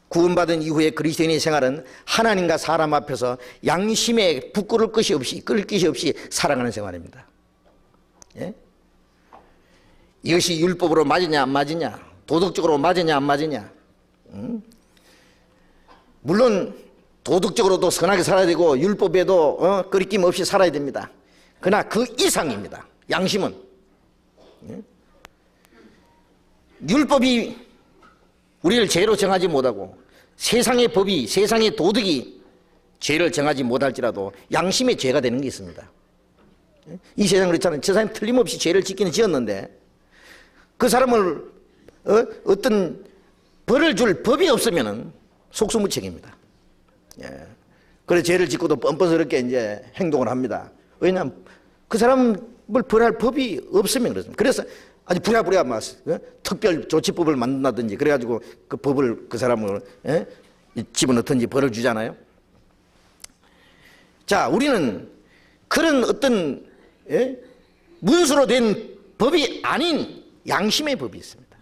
구원받은 이후에 그리스도인의 생활은 하나님과 사람 앞에서 양심에 부끄러울 것이 없이, 끌 것이 없이 살아가는 생활입니다. 이것이 율법으로 맞으냐 안 맞으냐, 도덕적으로 맞으냐 안 맞으냐, 물론 도덕적으로도 선하게 살아야 되고 율법에도 거리낌 없이 살아야 됩니다. 그러나 그 이상입니다. 양심은. 율법이 우리를 죄로 정하지 못하고 세상의 법이, 세상의 도덕이 죄를 정하지 못할지라도 양심의 죄가 되는 게 있습니다. 이 세상 그렇잖아요. 저 사람이 틀림없이 죄를 짓기는 지었는데 그 사람을 어떤 벌을 줄 법이 없으면은 속수무책입니다. 그래서 죄를 짓고도 뻔뻔스럽게 이제 행동을 합니다. 왜냐하면 그 사람을 벌할 법이 없으면 그렇습니다. 그래서 아주 부랴부랴 막 특별 조치법을 만든다든지 그래가지고 그 법을 그 사람을 집어넣든지 벌을 주잖아요. 자, 우리는 그런 어떤 문수로 된 법이 아닌 양심의 법이 있습니다.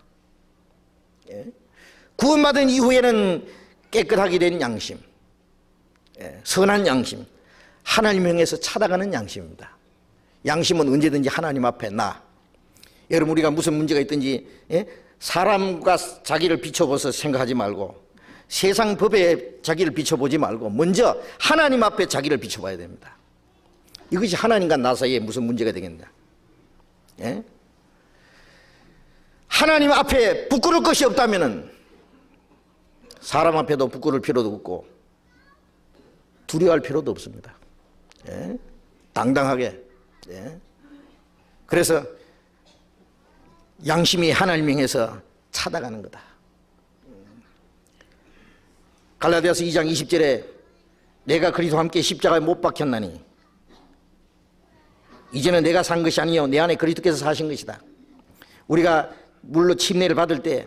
구원받은 이후에는 깨끗하게 된 양심, 선한 양심, 하나님 향해서 찾아가는 양심입니다. 양심은 언제든지 하나님 앞에 여러분, 우리가 무슨 문제가 있든지 사람과 자기를 비춰보서 생각하지 말고 세상 법에 자기를 비춰보지 말고 먼저 하나님 앞에 자기를 비춰봐야 됩니다. 이것이 하나님과 나 사이에 무슨 문제가 되겠냐. 하나님 앞에 부끄러울 것이 없다면 사람 앞에도 부끄러울 필요도 없고 두려워할 필요도 없습니다. 당당하게. 그래서 양심이 하나님 향해서 찾아가는 거다. 갈라디아서 2장 20절에 내가 그리스도와 함께 십자가에 못 박혔나니 이제는 내가 산 것이 아니요 내 안에 그리스도께서 사신 것이다. 우리가 물로 침례를 받을 때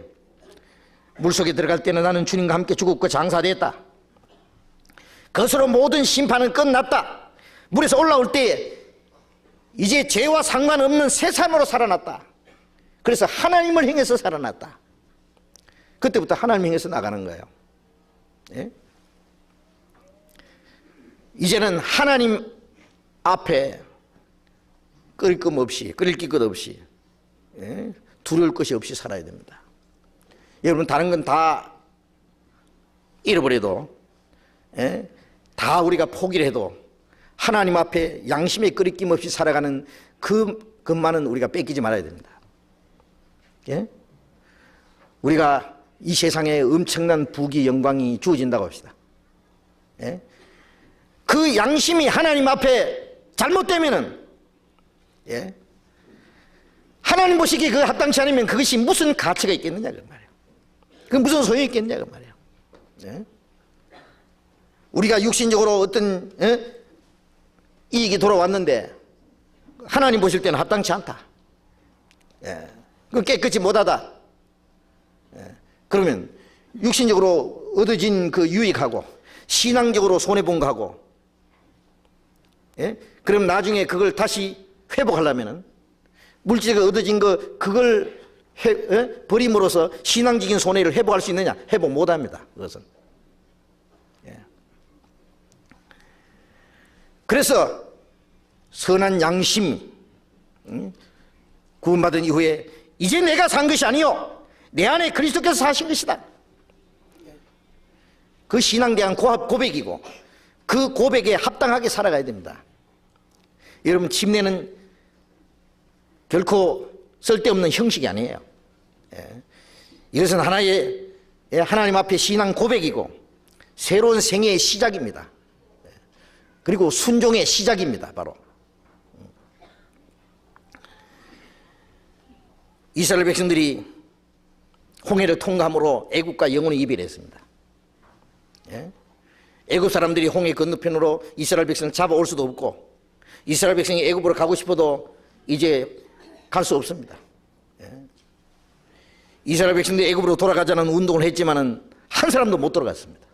물속에 들어갈 때는 나는 주님과 함께 죽었고 장사됐다. 그것으로 모든 심판은 끝났다. 물에서 올라올 때 이제 죄와 상관없는 새 삶으로 살아났다. 그래서 하나님을 향해서 살아났다. 그때부터 하나님 향해서 나가는 거예요. 이제는 하나님 앞에 끓일 것 없이 두려울 것이 없이 살아야 됩니다. 여러분, 다른 건 다 잃어버려도 다 우리가 포기를 해도 하나님 앞에 양심에 끓임 없이 살아가는 그것만은 우리가 뺏기지 말아야 됩니다. 우리가 이 세상에 엄청난 부귀 영광이 주어진다고 합시다. 그 양심이 하나님 앞에 잘못되면은 하나님 보시기에 그 합당치 않으면 그것이 무슨 가치가 있겠느냐 그 말이에요. 그 무슨 소용이 있겠느냐 그 말이에요. 우리가 육신적으로 어떤 이익이 돌아왔는데 하나님 보실 때는 합당치 않다. 그 깨끗이 못하다. 그러면 육신적으로 얻어진 그 유익하고 신앙적으로 손해본 거하고 그럼 나중에 그걸 다시 회복하려면은 물질적으로 얻어진 그걸 버림으로써 신앙적인 손해를 회복할 수 있느냐? 회복 못합니다. 그것은. 그래서 선한 양심, 구원받은 이후에 이제 내가 산 것이 아니요 내 안에 그리스도께서 사신 것이다. 그 신앙에 대한 고백이고 그 고백에 합당하게 살아가야 됩니다. 여러분, 침례는 결코 쓸데없는 형식이 아니에요. 이것은 하나의 하나님 앞에 신앙 고백이고 새로운 생애의 시작입니다. 그리고 순종의 시작입니다. 바로 이스라엘 백성들이 홍해를 통과함으로 애국과 영원히 이별했습니다. 애국 사람들이 홍해 건너편으로 이스라엘 백성을 잡아올 수도 없고 이스라엘 백성이 애국으로 가고 싶어도 이제 갈 수 없습니다. 이스라엘 백성들이 애국으로 돌아가자는 운동을 했지만은 한 사람도 못 돌아갔습니다.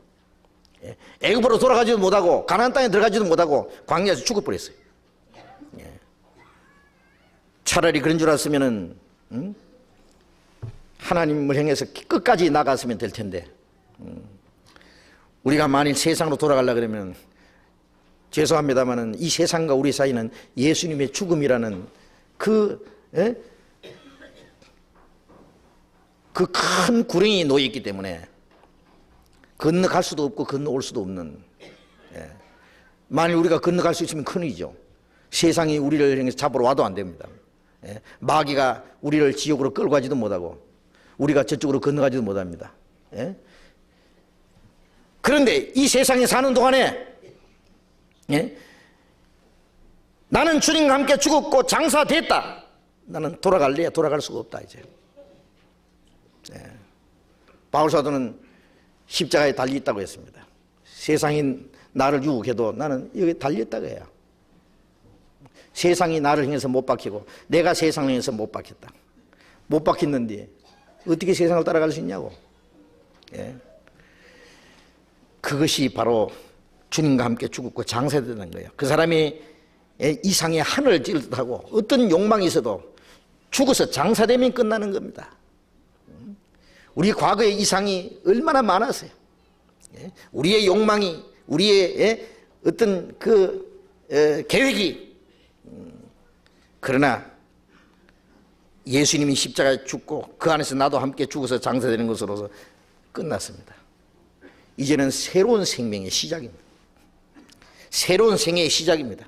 애국으로 돌아가지도 못하고 가나안 땅에 들어가지도 못하고 광야에서 죽어버렸어요. 차라리 그런 줄 알았으면은 하나님을 향해서 끝까지 나갔으면 될 텐데 우리가 만일 세상으로 돌아가려 그러면 죄송합니다만은 이 세상과 우리 사이는 예수님의 죽음이라는 그 큰 구렁이 놓여 있기 때문에 건너갈 수도 없고 건너올 수도 없는, 만일 우리가 건너갈 수 있으면 큰일이죠. 세상이 우리를 향해서 잡으러 와도 안 됩니다. 마귀가 우리를 지옥으로 끌고 가지도 못하고 우리가 저쪽으로 건너가지도 못합니다. 그런데 이 세상에 사는 동안에 나는 주님과 함께 죽었고 장사됐다. 나는 돌아갈래? 돌아갈 수가 없다 이제. 바울사도는 십자가에 달려있다고 했습니다. 세상이 나를 유혹해도 나는 여기 달려있다고 해요. 세상이 나를 향해서 못 박히고 내가 세상을 향해서 못 박혔다. 못 박혔는데 어떻게 세상을 따라갈 수 있냐고. 그것이 바로 주님과 함께 죽었고 장사되는 거예요. 그 사람이 이상의 하늘을 찌를 듯하고 어떤 욕망이 있어도 죽어서 장사되면 끝나는 겁니다. 우리 과거의 이상이 얼마나 많았어요. 우리의 욕망이, 우리의 어떤 계획이, 그러나 예수님이 십자가에 죽고 그 안에서 나도 함께 죽어서 장사되는 것으로서 끝났습니다. 이제는 새로운 생명의 시작입니다. 새로운 생애의 시작입니다.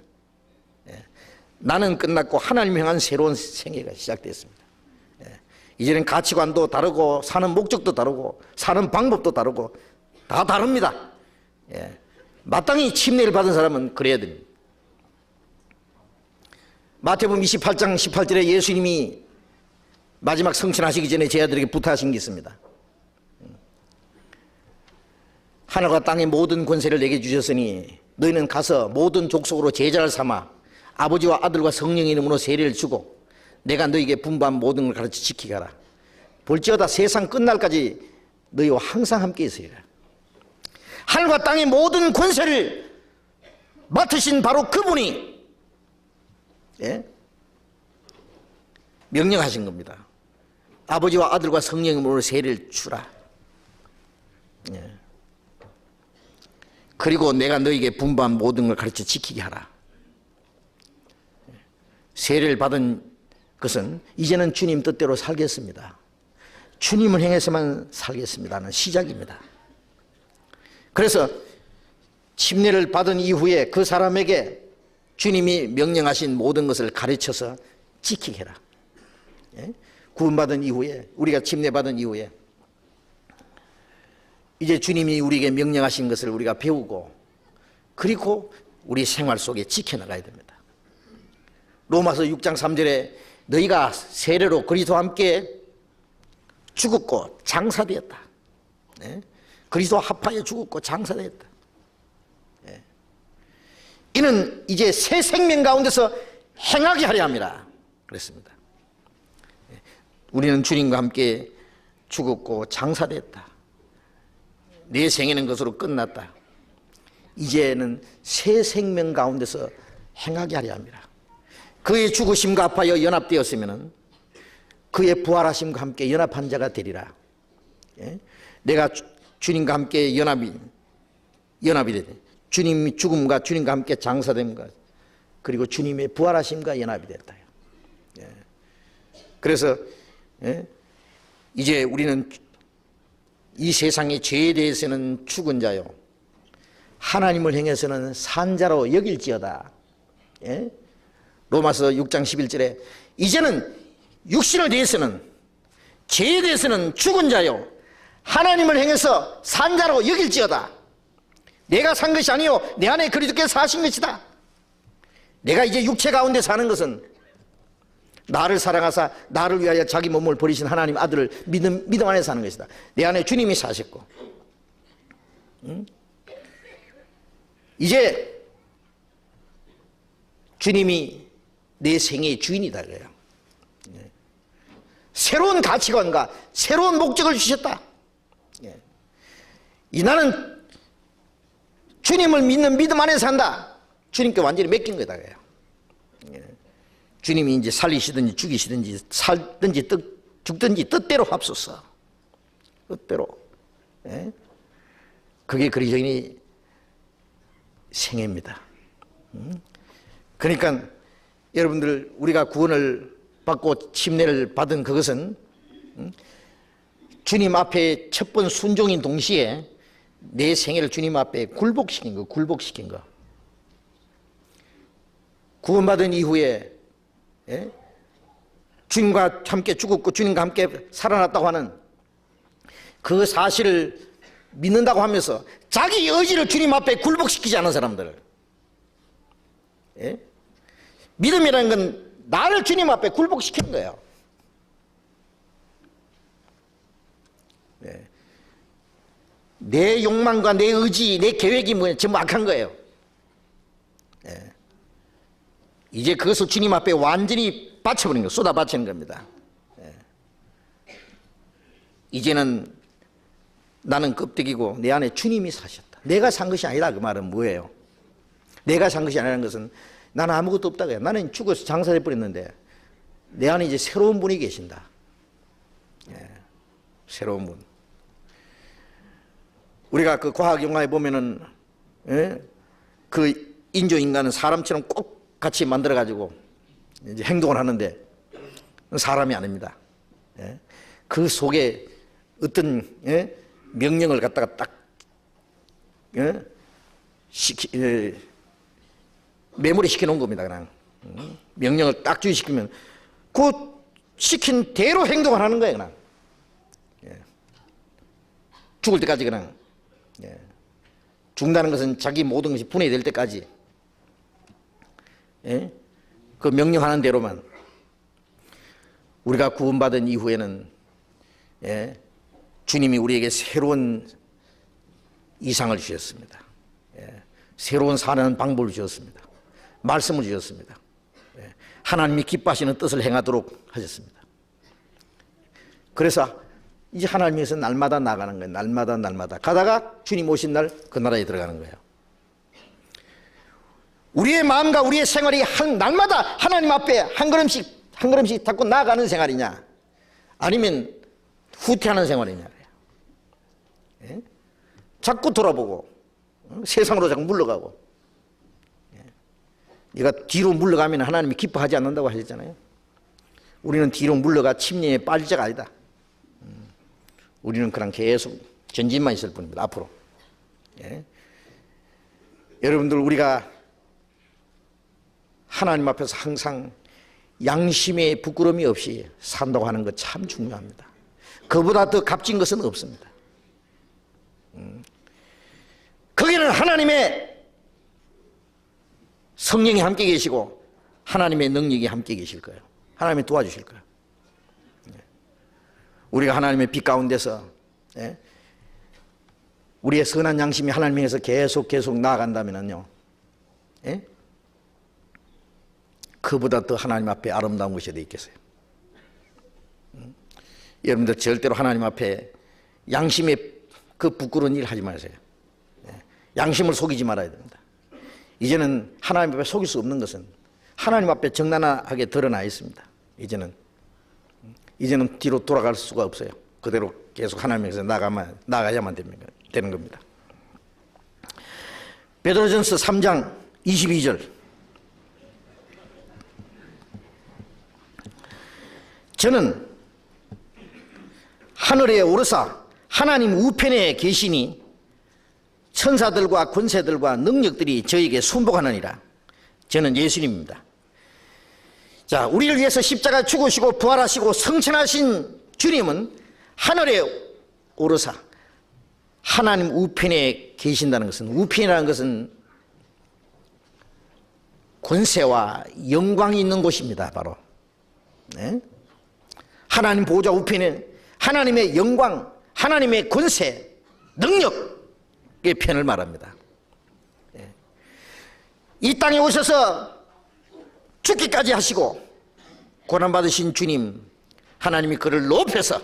나는 끝났고 하나님을 향한 새로운 생애가 시작됐습니다. 이제는 가치관도 다르고 사는 목적도 다르고 사는 방법도 다르고 다 다릅니다. 마땅히 침례를 받은 사람은 그래야 됩니다. 마태복음 28장 18절에 예수님이 마지막 성천하시기 전에 제자들에게 부탁하신 게 있습니다. 하늘과 땅의 모든 권세를 내게 주셨으니 너희는 가서 모든 족속으로 제자를 삼아 아버지와 아들과 성령의 이름으로 세례를 주고 내가 너희에게 분부한 모든 걸 가르쳐 지키게 하라. 볼지어다 세상 끝날까지 너희와 항상 함께 있으리라. 하늘과 땅의 모든 권세를 맡으신 바로 그분이 명령하신 겁니다. 아버지와 아들과 성령의 이름으로 세례를 주라. 그리고 내가 너희에게 분부한 모든 걸 가르쳐 지키게 하라. 세례를 받은 것은 이제는 주님 뜻대로 살겠습니다. 주님을 행해서만 살겠습니다는 시작입니다. 그래서 침례를 받은 이후에 그 사람에게 주님이 명령하신 모든 것을 가르쳐서 지키게 해라. 구원받은 이후에, 우리가 침례받은 이후에 이제 주님이 우리에게 명령하신 것을 우리가 배우고 그리고 우리 생활 속에 지켜나가야 됩니다. 로마서 6장 3절에 너희가 세례로 그리스도와 함께 죽었고 장사되었다. 그리스도와 합하여 죽었고 장사되었다. 이는 이제 새 생명 가운데서 행하게 하려 합니다. 그랬습니다. 우리는 주님과 함께 죽었고 장사되었다. 내 생애는 것으로 끝났다. 이제는 새 생명 가운데서 행하게 하려 합니다. 그의 죽으심과 합하여 연합되었으면 그의 부활하심과 함께 연합한 자가 되리라. 내가 주님과 함께 연합이 되되 주님이 죽음과 주님과 함께 장사됨과 그리고 주님의 부활하심과 연합이 됐다. 그래서 이제 우리는 이 세상의 죄에 대해서는 죽은 자요 하나님을 행해서는 산 자로 여길지어다. 로마서 6장 11절에 이제는 육신을 대해서는 죄에 대해서는 죽은 자요 하나님을 행해서 산 자로 여길지어다. 내가 산 것이 아니요 내 안에 그리스도께서 사신 것이다. 내가 이제 육체 가운데 사는 것은 나를 사랑하사 나를 위하여 자기 몸을 버리신 하나님 아들을 믿음 안에 사는 것이다. 내 안에 주님이 사셨고 이제 주님이 내 생애의 주인이다 그래요. 새로운 가치관과 새로운 목적을 주셨다. 나는 주님을 믿는 믿음 안에 산다. 주님께 완전히 맡긴 거다 그래요. 주님이 이제 살리시든지 죽이시든지 살든지 죽든지 뜻대로 합소서. 뜻대로. 그게 그리스도인의 생애입니다. 그러니까 여러분들 우리가 구원을 받고 침례를 받은 그것은 주님 앞에 첫 번 순종인 동시에 내 생애를 주님 앞에 굴복시킨 거. 구원받은 이후에 주님과 함께 죽었고 주님과 함께 살아났다고 하는 그 사실을 믿는다고 하면서 자기 의지를 주님 앞에 굴복시키지 않은 사람들. 믿음이라는 건 나를 주님 앞에 굴복시키는 거예요. 내 욕망과 내 의지, 내 계획이 뭐냐 전부 악한 거예요. 이제 그것을 주님 앞에 완전히 바쳐버리는 거, 쏟아 바치는 겁니다. 이제는 나는 껍데기고 내 안에 주님이 사셨다. 내가 산 것이 아니다. 그 말은 뭐예요? 내가 산 것이 아니라는 것은 나는 아무것도 없다고 해요. 나는 죽어서 장사해 버렸는데 내 안에 이제 새로운 분이 계신다. 새로운 분. 우리가 그 과학 영화에 보면은 그 인조인간은 사람처럼 꼭 같이 만들어가지고 이제 행동을 하는데 사람이 아닙니다. 그 속에 어떤 명령을 갖다가 딱 메모리 시켜놓은 겁니다. 그냥 명령을 딱 주의시키면 그 시킨 대로 행동을 하는 거예요. 그냥 죽을 때까지 그냥 죽는다는 것은 자기 모든 것이 분해될 때까지 그 명령하는 대로만. 우리가 구원받은 이후에는 주님이 우리에게 새로운 이상을 주셨습니다. 새로운 사는 방법을 주셨습니다. 말씀을 주셨습니다. 하나님이 기뻐하시는 뜻을 행하도록 하셨습니다. 그래서 이제 하나님께서 날마다 나가는 거예요. 날마다 가다가 주님 오신 날 그 나라에 들어가는 거예요. 우리의 마음과 우리의 생활이 날마다 하나님 앞에 한 걸음씩 자꾸 나아가는 생활이냐, 아니면 후퇴하는 생활이냐. 자꾸 돌아보고 세상으로 자꾸 물러가고. 네가 뒤로 물러가면 하나님이 기뻐하지 않는다고 하셨잖아요. 우리는 뒤로 물러가 침례에 빠질 자가 아니다. 우리는 그냥 계속 전진만 있을 뿐입니다. 앞으로. 여러분들, 우리가 하나님 앞에서 항상 양심의 부끄러움이 없이 산다고 하는 것 참 중요합니다. 그보다 더 값진 것은 없습니다. 거기는 하나님의 성령이 함께 계시고 하나님의 능력이 함께 계실 거예요. 하나님이 도와주실 거예요. 우리가 하나님의 빛 가운데서 우리의 선한 양심이 하나님에서 계속 나아간다면요, 그보다 더 하나님 앞에 아름다운 것이 어디 있겠어요? 여러분들 절대로 하나님 앞에 양심의 그 부끄러운 일 하지 마세요. 양심을 속이지 말아야 됩니다. 이제는 하나님 앞에 속일 수 없는 것은 하나님 앞에 정나하게 드러나 있습니다. 이제는 뒤로 돌아갈 수가 없어요. 그대로 계속 하나님에서 나가야만 되는 겁니다. 베드로전서 3장 22절. 저는 하늘에 오르사 하나님 우편에 계시니 천사들과 권세들과 능력들이 저에게 순복하느니라. 저는 예수님입니다. 자, 우리를 위해서 십자가 죽으시고 부활하시고 성천하신 주님은 하늘에 오르사 하나님 우편에 계신다는 것은, 우편이라는 것은 권세와 영광이 있는 곳입니다. 바로 하나님 보좌 우편에 하나님의 영광, 하나님의 권세, 능력의 편을 말합니다. 이 땅에 오셔서 죽기까지 하시고 고난받으신 주님, 하나님이 그를 높여서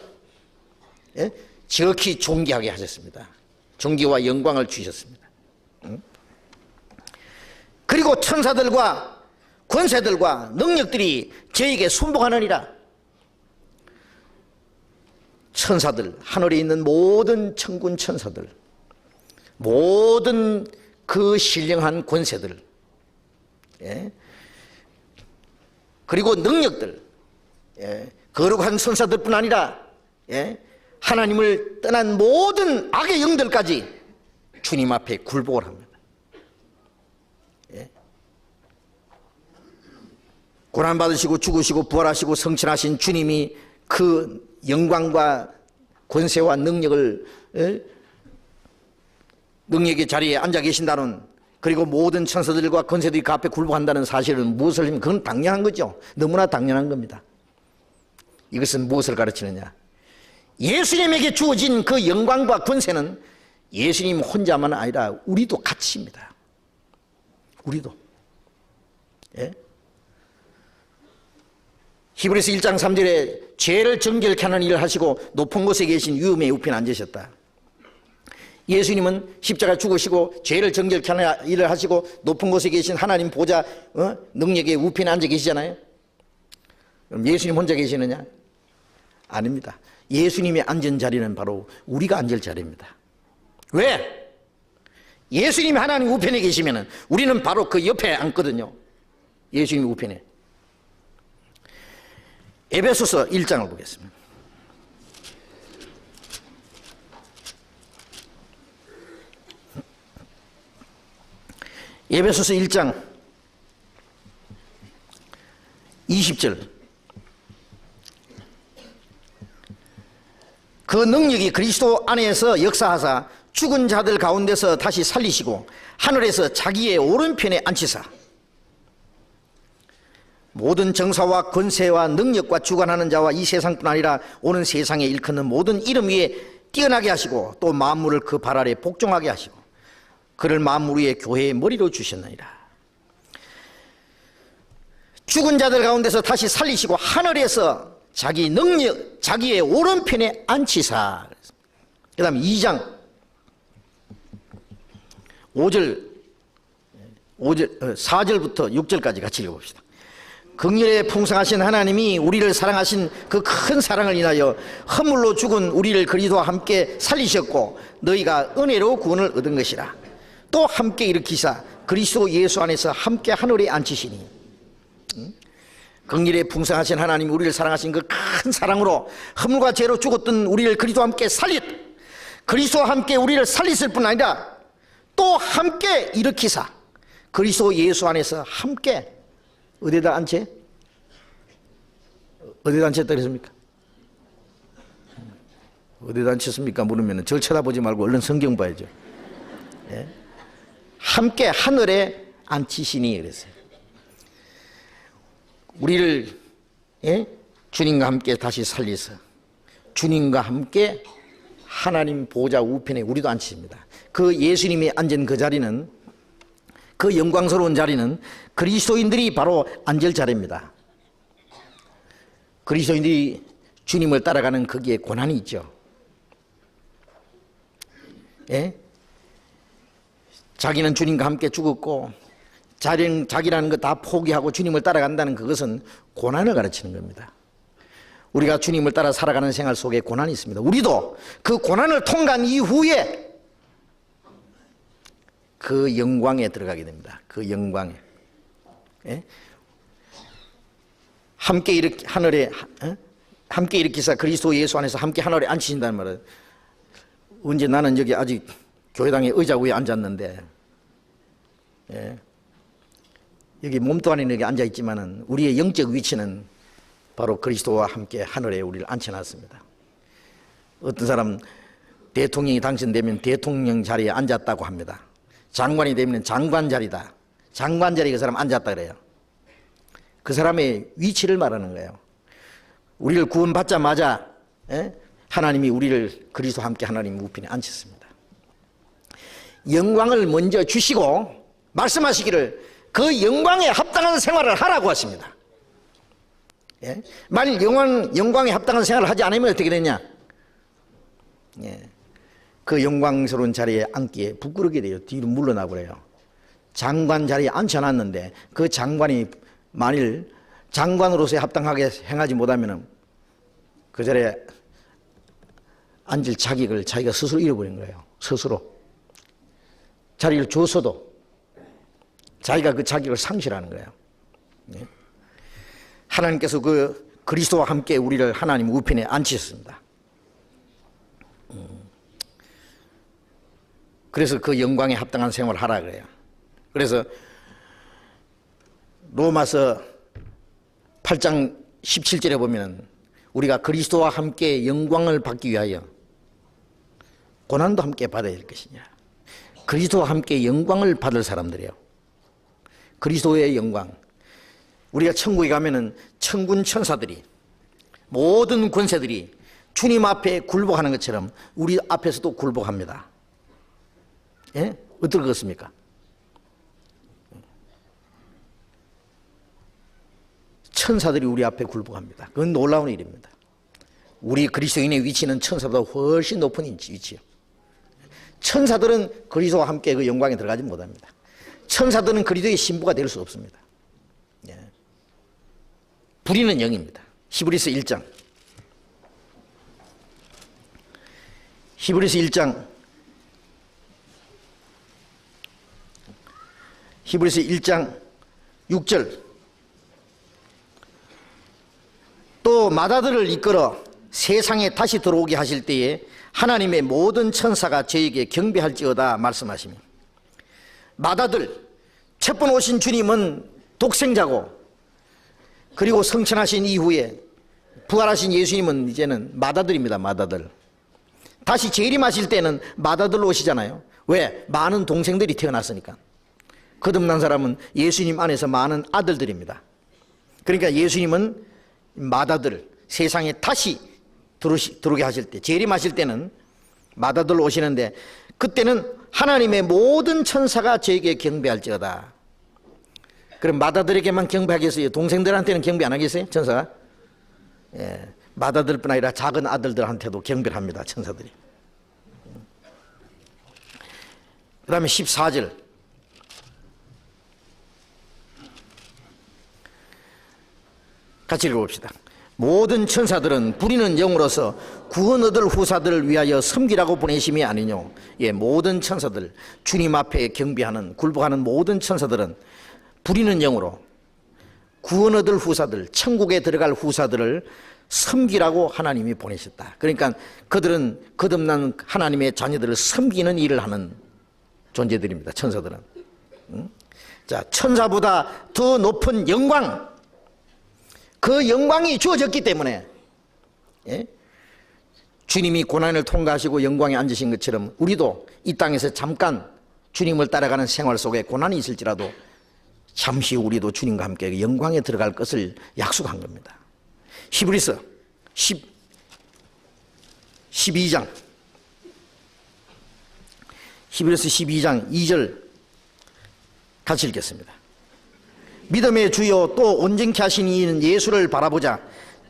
지극히 존귀하게 하셨습니다. 존귀와 영광을 주셨습니다. 그리고 천사들과 권세들과 능력들이 저에게 순복하느니라. 천사들, 하늘에 있는 모든 천군 천사들, 모든 그 신령한 권세들, 그리고 능력들, 거룩한 천사들뿐 아니라 하나님을 떠난 모든 악의 영들까지 주님 앞에 굴복을 합니다. 고난받으시고 죽으시고 부활하시고 성천하신 주님이 그 영광과 권세와 능력의 자리에 앉아 계신다는, 그리고 모든 천사들과 권세들이 그 앞에 굴복한다는 사실은 무엇을 하면, 그건 당연한 거죠. 너무나 당연한 겁니다. 이것은 무엇을 가르치느냐? 예수님에게 주어진 그 영광과 권세는 예수님 혼자만 아니라 우리도 같이입니다. 우리도. 히브리서 1장 3절에 죄를 정결케 하는 일을 하시고 높은 곳에 계신 위엄의 우편에 앉으셨다. 예수님은 십자가 죽으시고 죄를 정결케 하는 일을 하시고 높은 곳에 계신 하나님 보좌 능력의 우편에 앉아 계시잖아요. 그럼 예수님 혼자 계시느냐? 아닙니다. 예수님이 앉은 자리는 바로 우리가 앉을 자리입니다. 왜? 예수님이 하나님 우편에 계시면 우리는 바로 그 옆에 앉거든요. 예수님이 우편에. 에베소서 1장을 보겠습니다. 에베소서 1장 20절. 그 능력이 그리스도 안에서 역사하사 죽은 자들 가운데서 다시 살리시고 하늘에서 자기의 오른편에 앉히사 모든 정사와 권세와 능력과 주관하는 자와 이 세상뿐 아니라 오는 세상에 일컫는 모든 이름 위에 뛰어나게 하시고 또 만물을 그 발 아래 복종하게 하시고 그를 만물 위에 교회의 머리로 주셨느니라. 죽은 자들 가운데서 다시 살리시고 하늘에서 자기 능력, 자기의 오른편에 앉히사. 그 다음에 2장 4절부터 6절까지 같이 읽어봅시다. 긍휼에 풍성하신 하나님이 우리를 사랑하신 그 큰 사랑을 인하여 허물로 죽은 우리를 그리스도와 함께 살리셨고 너희가 은혜로 구원을 얻은 것이라. 또 함께 일으키사 그리스도 예수 안에서 함께 하늘에 앉히시니 긍휼에 풍성하신 하나님이 우리를 사랑하신 그 큰 사랑으로 허물과 죄로 죽었던 우리를 그리스도와 함께 그리스도와 함께 우리를 살리실 뿐 아니라 또 함께 일으키사 그리스도 예수 안에서 함께 어디다 앉혀? 어디다 앉혔다 그랬습니까? 어디다 앉혔습니까? 물으면 절 쳐다보지 말고 얼른 성경 봐야죠. 예? 함께 하늘에 앉히시니 그랬어요. 우리를 주님과 함께 다시 살려서 주님과 함께 하나님 보좌 우편에 우리도 앉히십니다. 그 예수님이 앉은 그 자리는, 그 영광스러운 자리는 그리스도인들이 바로 앉을 자리입니다. 그리스도인들이 주님을 따라가는 거기에 고난이 있죠. 예? 자기는 주님과 함께 죽었고 자기라는 거 다 포기하고 주님을 따라간다는 그것은 고난을 가르치는 겁니다. 우리가 주님을 따라 살아가는 생활 속에 고난이 있습니다. 우리도 그 고난을 통과한 이후에 그 영광에 들어가게 됩니다. 그 영광에. 예? 함께 일으키사 그리스도 예수 안에서 함께 하늘에 앉히신다는 말은, 언제 나는 여기 아직 교회당의 의자 위에 앉았는데, 예? 여기 몸도 안에 여기 앉아 있지만은 우리의 영적 위치는 바로 그리스도와 함께 하늘에 우리를 앉혀놨습니다. 어떤 사람 대통령이 당선되면 대통령 자리에 앉았다고 합니다. 장관이 되면 장관 자리다. 장관 자리에 그 사람 앉았다 그래요. 그 사람의 위치를 말하는 거예요. 우리를 구원받자마자 하나님이 우리를 그리스도와 함께 하나님 우편에 앉혔습니다. 영광을 먼저 주시고 말씀하시기를 그 영광에 합당한 생활을 하라고 하십니다. 예? 만일 영광에 합당한 생활을 하지 않으면 어떻게 되냐? 예. 그 영광스러운 자리에 앉기에 부끄럽게 돼요. 뒤로 물러나 버려요. 장관 자리에 앉혀놨는데 그 장관이 만일 장관으로서 합당하게 행하지 못하면 그 자리에 앉을 자격을 자기가 스스로 잃어버린 거예요. 스스로. 자리를 줬어도 자기가 그 자격을 상실하는 거예요. 네. 하나님께서 그 그리스도와 함께 우리를 하나님 우편에 앉히셨습니다. 그래서 그 영광에 합당한 생활을 하라 그래요. 그래서 로마서 8장 17절에 보면 우리가 그리스도와 함께 영광을 받기 위하여 고난도 함께 받아야 될 것이냐. 그리스도와 함께 영광을 받을 사람들이에요. 그리스도의 영광. 우리가 천국에 가면은 천군 천사들이, 모든 권세들이 주님 앞에 굴복하는 것처럼 우리 앞에서도 굴복합니다. 예? 어떨 것 같습니까? 천사들이 우리 앞에 굴복합니다. 그건 놀라운 일입니다. 우리 그리스도인의 위치는 천사보다 훨씬 높은 위치예요. 천사들은 그리스도와 함께 그 영광에 들어가지 못합니다. 천사들은 그리스도의 신부가 될 수 없습니다. 예. 불의는 영입니다. 히브리서 1장. 히브리서 1장 히브리서 1장 6절. 또 마다들을 이끌어 세상에 다시 들어오게 하실 때에 하나님의 모든 천사가 저에게 경배할지어다 말씀하시며, 마다들, 첫 번 오신 주님은 독생자고, 그리고 성천하신 이후에 부활하신 예수님은 이제는 마다들입니다. 마다들. 다시 재림하실 때는 마다들로 오시잖아요. 왜? 많은 동생들이 태어났으니까. 거듭난 사람은 예수님 안에서 많은 아들들입니다. 그러니까 예수님은 마다들, 세상에 다시 들어오게 하실 때, 재림하실 때는 마다들로 오시는데, 그때는 하나님의 모든 천사가 저에게 경배할지어다. 그럼 마다들에게만 경배하겠어요? 동생들한테는 경배 안 하겠어요? 천사가? 예, 마다들뿐 아니라 작은 아들들한테도 경배를 합니다. 천사들이. 그 다음에 14절. 같이 읽어봅시다. 모든 천사들은 부리는 영으로서 구원 얻을 후사들을 위하여 섬기라고 보내심이 아니뇨. 예, 모든 천사들, 주님 앞에 경배하는, 굴복하는 모든 천사들은 부리는 영으로 구원 얻을 후사들, 천국에 들어갈 후사들을 섬기라고 하나님이 보내셨다. 그러니까 그들은 거듭난 하나님의 자녀들을 섬기는 일을 하는 존재들입니다. 천사들은. 자, 천사보다 더 높은 영광, 그 영광이 주어졌기 때문에, 예? 주님이 고난을 통과하시고 영광에 앉으신 것처럼 우리도 이 땅에서 잠깐 주님을 따라가는 생활 속에 고난이 있을지라도 잠시 우리도 주님과 함께 영광에 들어갈 것을 약속한 겁니다. 히브리서 12장 히브리서 12장 2절 같이 읽겠습니다. 믿음의 주여 또 온전케 하신 이인 예수를 바라보자.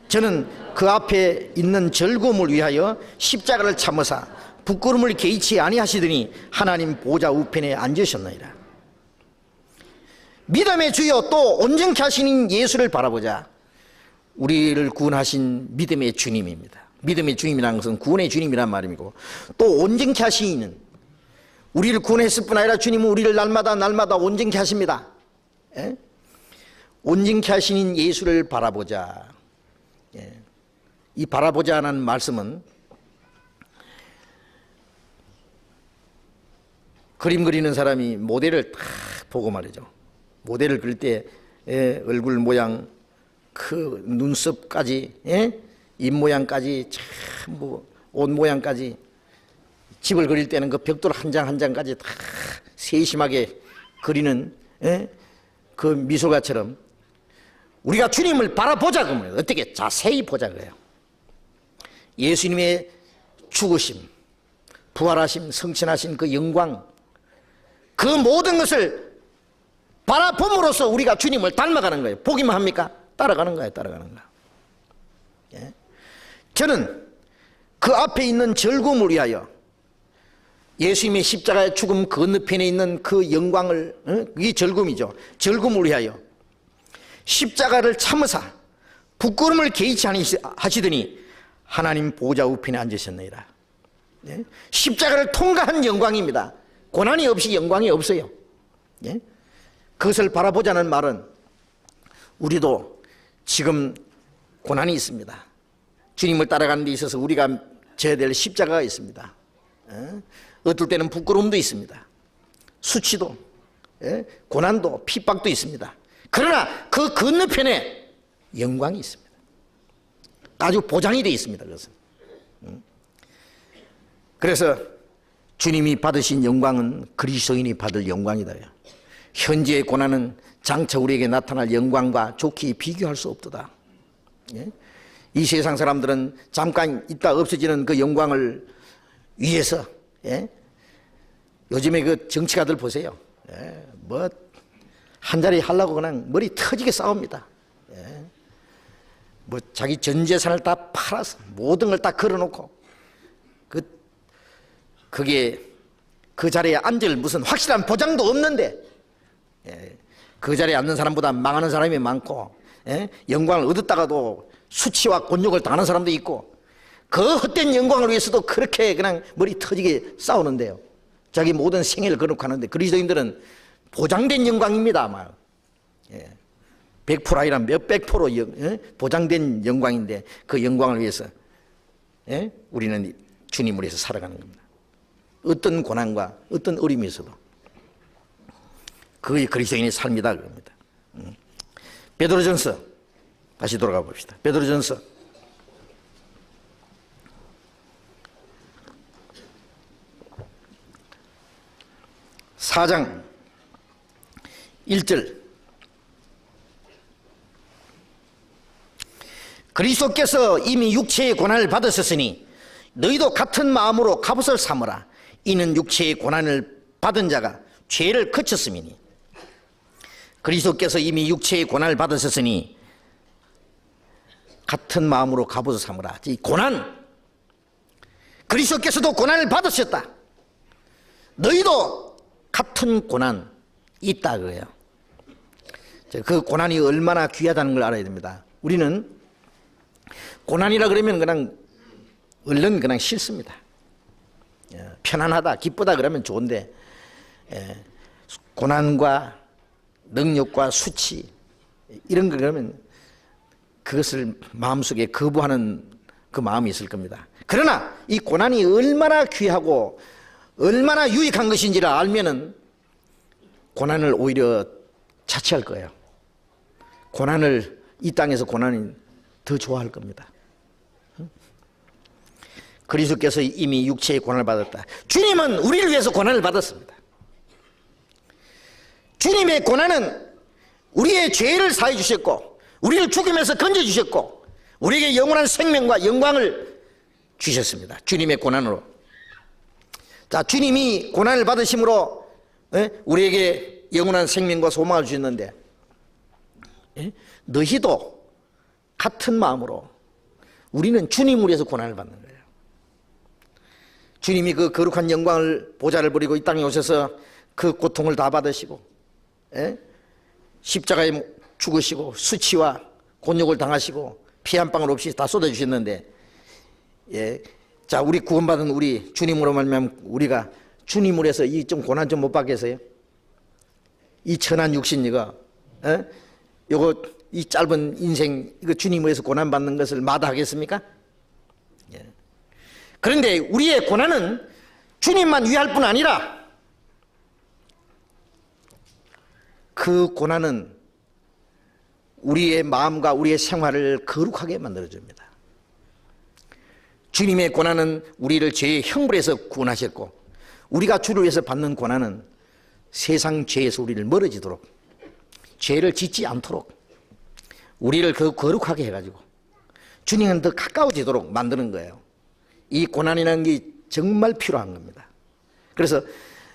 저는 그 앞에 있는 즐거움을 위하여 십자가를 참으사 부끄러움을 개의치 아니하시더니 하나님 보좌 우편에 앉으셨나이다. 믿음의 주여 또 온전케 하신 예수를 바라보자. 우리를 구원하신 믿음의 주님입니다. 믿음의 주님이라는 것은 구원의 주님이란 말이고, 또 온전케 하신 이는, 우리를 구원했을 뿐 아니라 주님은 우리를 날마다 온전케 하십니다. 예? 온전케 하신 예수를 바라보자. 예. 이 바라보자라는 말씀은 그림 그리는 사람이 모델을 딱 보고 말이죠. 모델을 그릴 때 얼굴 모양, 그 눈썹까지, 입 모양까지, 참 옷 모양까지, 집을 그릴 때는 그 벽돌 한 장 한 장까지 다 세심하게 그리는 그 미술가처럼 우리가 주님을 바라보자 그러면 어떻게 자세히 보자 그래요. 예수님의 죽으심, 부활하심, 성천하신 그 영광, 그 모든 것을 바라봄으로써 우리가 주님을 닮아가는 거예요. 보기만 합니까? 따라가는 거예요. 따라가는 거예요. 예? 저는 그 앞에 있는 즐거움을 위하여, 예수님의 십자가의 죽음 건너편에 있는 그 영광을, 그게 즐거움이죠. 즐거움을 위하여 십자가를 참으사 부끄러움을 개의치 아니하시더니 하나님 보좌 우편에 앉으셨나이다. 예? 십자가를 통과한 영광입니다. 고난이 없이 영광이 없어요. 예? 그것을 바라보자는 말은 우리도 지금 고난이 있습니다. 주님을 따라가는 데 있어서 우리가 져야 될 십자가가 있습니다. 어떨 때는 부끄러움도 있습니다. 수치도, 고난도, 핍박도 있습니다. 그러나 그 건너편에 영광이 있습니다. 아주 보장이 되어 있습니다. 그것은. 그래서 주님이 받으신 영광은 그리스도인이 받을 영광이다. 현재의 고난은 장차 우리에게 나타날 영광과 좋게 비교할 수 없도다. 이 세상 사람들은 잠깐 있다 없어지는 그 영광을 위해서, 요즘에 그 정치가들 보세요. 뭐 한 자리 하려고 그냥 머리 터지게 싸웁니다. 뭐 자기 전 재산을 다 팔아서 모든 걸 다 걸어놓고 그게 그 자리에 앉을 무슨 확실한 보장도 없는데, 그 자리에 앉는 사람보다 망하는 사람이 많고, 영광을 얻었다가도 수치와 곤욕을 당하는 사람도 있고, 그 헛된 영광을 위해서도 그렇게 그냥 머리 터지게 싸우는데요. 자기 모든 생애를 거룩하는데, 그리스도인들은 보장된 영광입니다. 아마 100% 아니라 몇백 프로 보장된 영광인데 그 영광을 위해서 우리는 주님을 위해서 살아가는 겁니다. 어떤 고난과 어떤 어려움이 있어도 그의 그리스도인의 삶이다 그럽니다. 베드로전서 다시 돌아가 봅시다. 베드로전서 4장 1절 그리스도께서 이미 육체의 고난을 받으셨으니 너희도 같은 마음으로 갑옷을 삼으라. 이는 육체의 고난을 받은 자가 죄를 그쳤음이니. 그리스도께서 이미 육체의 고난을 받으셨으니 같은 마음으로 갑옷을 삼으라. 이 고난, 그리스도께서도 고난을 받으셨다. 너희도 같은 고난 있다 그래요. 그 고난이 얼마나 귀하다는 걸 알아야 됩니다. 우리는 고난이라 그러면 그냥 얼른 그냥 싫습니다. 편안하다, 기쁘다 그러면 좋은데 고난과 능력과 수치 이런 거 그러면 그것을 마음속에 거부하는 그 마음이 있을 겁니다. 그러나 이 고난이 얼마나 귀하고 얼마나 유익한 것인지를 알면은 고난을 오히려 자취할 거예요. 고난을, 이 땅에서 고난이 더 좋아할 겁니다. 그리스도께서 이미 육체의 고난을 받았다. 주님은 우리를 위해서 고난을 받았습니다. 주님의 고난은 우리의 죄를 사해 주셨고 우리를 죽음에서 건져 주셨고 우리에게 영원한 생명과 영광을 주셨습니다. 주님의 고난으로. 자, 주님이 고난을 받으심으로 우리에게 영원한 생명과 소망을 주셨는데 너희도 같은 마음으로 우리는 주님을 위해서 고난을 받는 거예요. 주님이 그 거룩한 영광을 보좌를 버리고 이 땅에 오셔서 그 고통을 다 받으시고 십자가에 죽으시고 수치와 곤욕을 당하시고 피 한 방울 없이 다 쏟아주셨는데 자, 우리 구원받은 우리 주님으로 말미암아 우리가 주님을 해서 이 좀 고난 좀 못 받겠어요? 이 천한 육신 이거 요거 이 짧은 인생 이거 주님을 해서 고난 받는 것을 마다하겠습니까? 그런데 우리의 고난은 주님만 위할 뿐 아니라 그 고난은 우리의 마음과 우리의 생활을 거룩하게 만들어줍니다. 주님의 고난은 우리를 죄의 형벌에서 구원하셨고 우리가 주를 위해서 받는 고난은 세상 죄에서 우리를 멀어지도록 죄를 짓지 않도록 우리를 그 거룩하게 해가지고 주님은 더 가까워지도록 만드는 거예요. 이 고난이라는 게 정말 필요한 겁니다. 그래서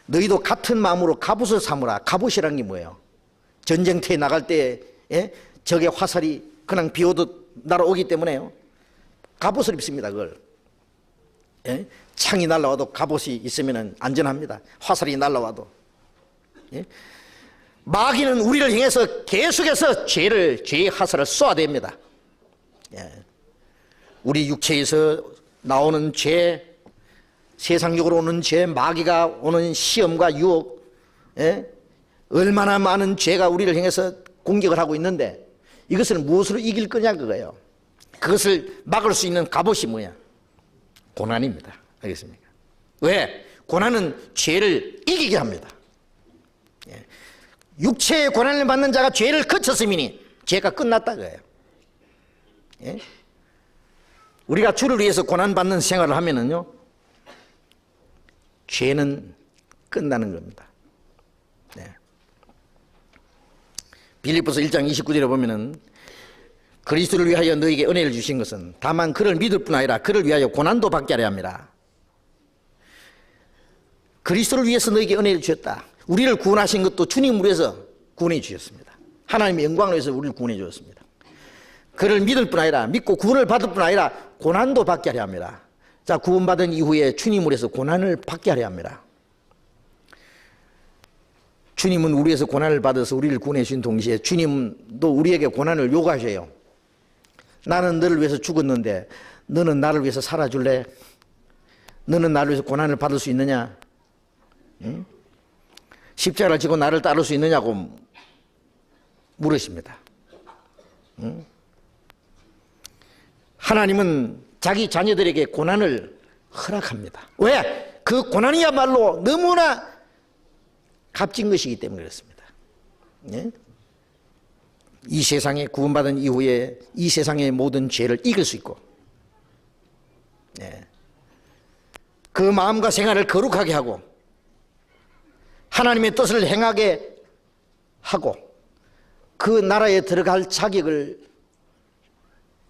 너희도 같은 마음으로 갑옷을 삼으라. 갑옷이라는 게 뭐예요? 전쟁터에 나갈 때 적의 화살이 그냥 비오듯 날아오기 때문에요. 갑옷을 입습니다. 그걸 창이 날아와도 갑옷이 있으면 안전합니다. 화살이 날아와도. 마귀는 우리를 향해서 계속해서 죄의 화살을 쏘아댑니다. 우리 육체에서 나오는 죄, 세상적으로 오는 죄, 마귀가 오는 시험과 유혹, 얼마나 많은 죄가 우리를 향해서 공격을 하고 있는데 이것을 무엇으로 이길 거냐 그거예요. 그것을 막을 수 있는 갑옷이 뭐야? 고난입니다. 알겠습니까? 왜? 고난은 죄를 이기게 합니다. 육체의 고난을 받는 자가 죄를 그쳤음이니 죄가 끝났다 그거예요. 우리가 주를 위해서 고난받는 생활을 하면은요 죄는 끝나는 겁니다. 빌립보서 1장 29절에 보면은 그리스도를 위하여 너에게 은혜를 주신 것은 다만 그를 믿을 뿐 아니라 그를 위하여 고난도 받게 하려 함이라. 그리스도를 위해서 너에게 은혜를 주셨다. 우리를 구원하신 것도 주님을 위해서 구원해 주셨습니다. 하나님의 영광을 위해서 우리를 구원해 주셨습니다. 그를 믿을 뿐 아니라 믿고 구원을 받을 뿐 아니라 고난도 받게 하려 합니다. 자, 구원받은 이후에 주님을 위해서 고난을 받게 하려 합니다. 주님은 우리에서 고난을 받아서 우리를 구원해 주신 동시에 주님도 우리에게 고난을 요구하셔요. 나는 너를 위해서 죽었는데 너는 나를 위해서 살아줄래? 너는 나를 위해서 고난을 받을 수 있느냐? 응? 십자가를 지고 나를 따를 수 있느냐고 물으십니다. 하나님은 자기 자녀들에게 고난을 허락합니다. 왜? 그 고난이야말로 너무나 값진 것이기 때문에 그렇습니다. 예? 이 세상에 구원받은 이후에 이 세상의 모든 죄를 이길 수 있고, 예. 그 마음과 생활을 거룩하게 하고 하나님의 뜻을 행하게 하고 그 나라에 들어갈 자격을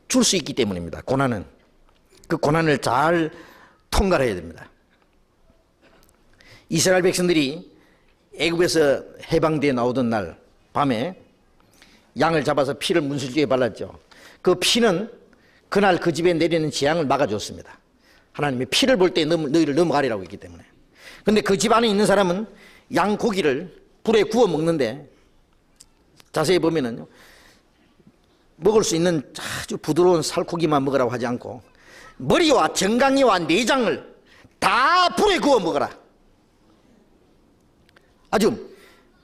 줄 수 있기 때문입니다. 고난은. 그 고난을 잘 통과해야 됩니다. 이스라엘 백성들이 애굽에서 해방되어 나오던 날 밤에 양을 잡아서 피를 문술주에 발랐죠. 그 피는 그날 그 집에 내리는 재앙을 막아줬습니다. 하나님이 피를 볼 때 너희를 넘어가리라고 했기 때문에. 그런데 그 집 안에 있는 사람은 양 고기를 불에 구워 먹는데 자세히 보면은요, 먹을 수 있는 아주 부드러운 살코기만 먹으라고 하지 않고 머리와 정강이와 내장을 다 불에 구워 먹어라. 아주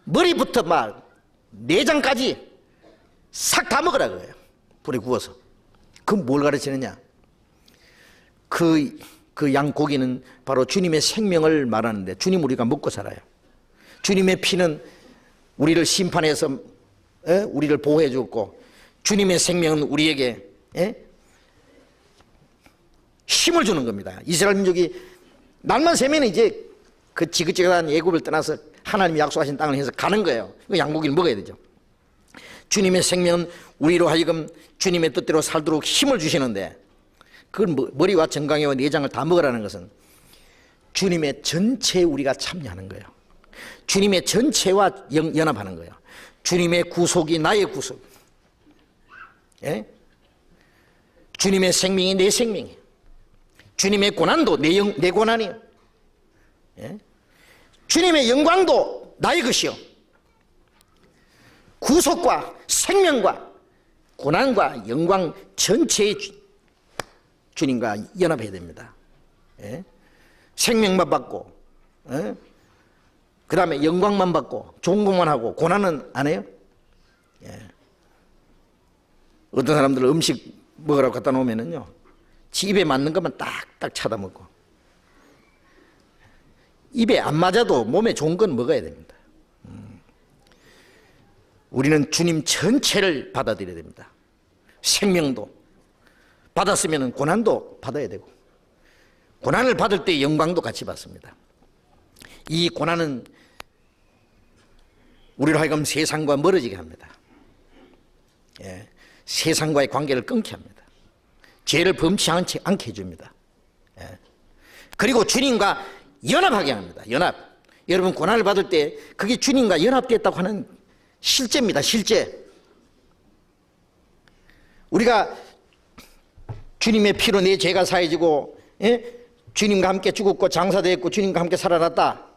머리부터 막 내장까지 싹 다 먹으라 그래요. 불에 구워서. 그건 뭘 가르치느냐? 그 양고기는 바로 주님의 생명을 말하는데, 주님 우리가 먹고 살아요. 주님의 피는 우리를 심판해서 우리를 보호해 줬고, 주님의 생명은 우리에게 힘을 주는 겁니다. 이스라엘 민족이 날만 새면 이제 그 지긋지긋한 애굽을 떠나서 하나님이 약속하신 땅을 해서 가는 거예요. 그 양고기를 먹어야 되죠. 주님의 생명은 우리로 하여금 주님의 뜻대로 살도록 힘을 주시는데, 그 머리와 정강이와 내장을 다 먹으라는 것은 주님의 전체에 우리가 참여하는 거예요. 주님의 전체와 연합하는 거예요. 주님의 구속이 나의 구속, 예? 주님의 생명이 내 생명이에요. 주님의 고난도 내 고난이에요. 예? 주님의 영광도 나의 것이요. 구속과 생명과 고난과 영광 전체의 주님과 연합해야 됩니다. 예? 생명만 받고, 예? 그 다음에 영광만 받고 좋은 것만 하고 고난은 안 해요? 예. 어떤 사람들은 음식 먹으라고 갖다 놓으면은요, 지 입에 맞는 것만 딱딱 찾아 먹고, 입에 안 맞아도 몸에 좋은 건 먹어야 됩니다. 우리는 주님 전체를 받아들여야 됩니다. 생명도 받았으면 고난도 받아야 되고, 고난을 받을 때 영광도 같이 받습니다. 이 고난은 우리로 하여금 세상과 멀어지게 합니다. 예, 세상과의 관계를 끊게 합니다. 죄를 범치 않게 해줍니다. 예. 그리고 주님과 연합하게 합니다. 연합. 여러분, 고난을 받을 때 그게 주님과 연합됐다고 하는 실제입니다. 실제. 우리가 주님의 피로 내 죄가 사해지고, 예? 주님과 함께 죽었고 장사되었고 주님과 함께 살아났다.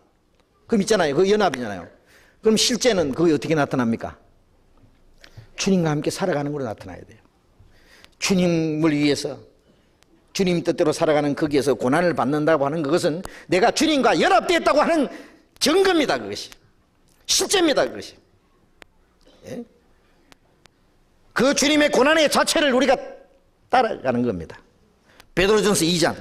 그럼 있잖아요. 그 연합이잖아요. 그럼 실제는 그게 어떻게 나타납니까? 주님과 함께 살아가는 걸로 나타나야 돼요. 주님을 위해서 주님 뜻대로 살아가는 거기에서 고난을 받는다고 하는 그것은 내가 주님과 연합되었다고 하는 증거입니다. 그것이 실제입니다. 그것이. 예? 그 주님의 고난의 자체를 우리가 따라가는 겁니다. 베드로전서 2장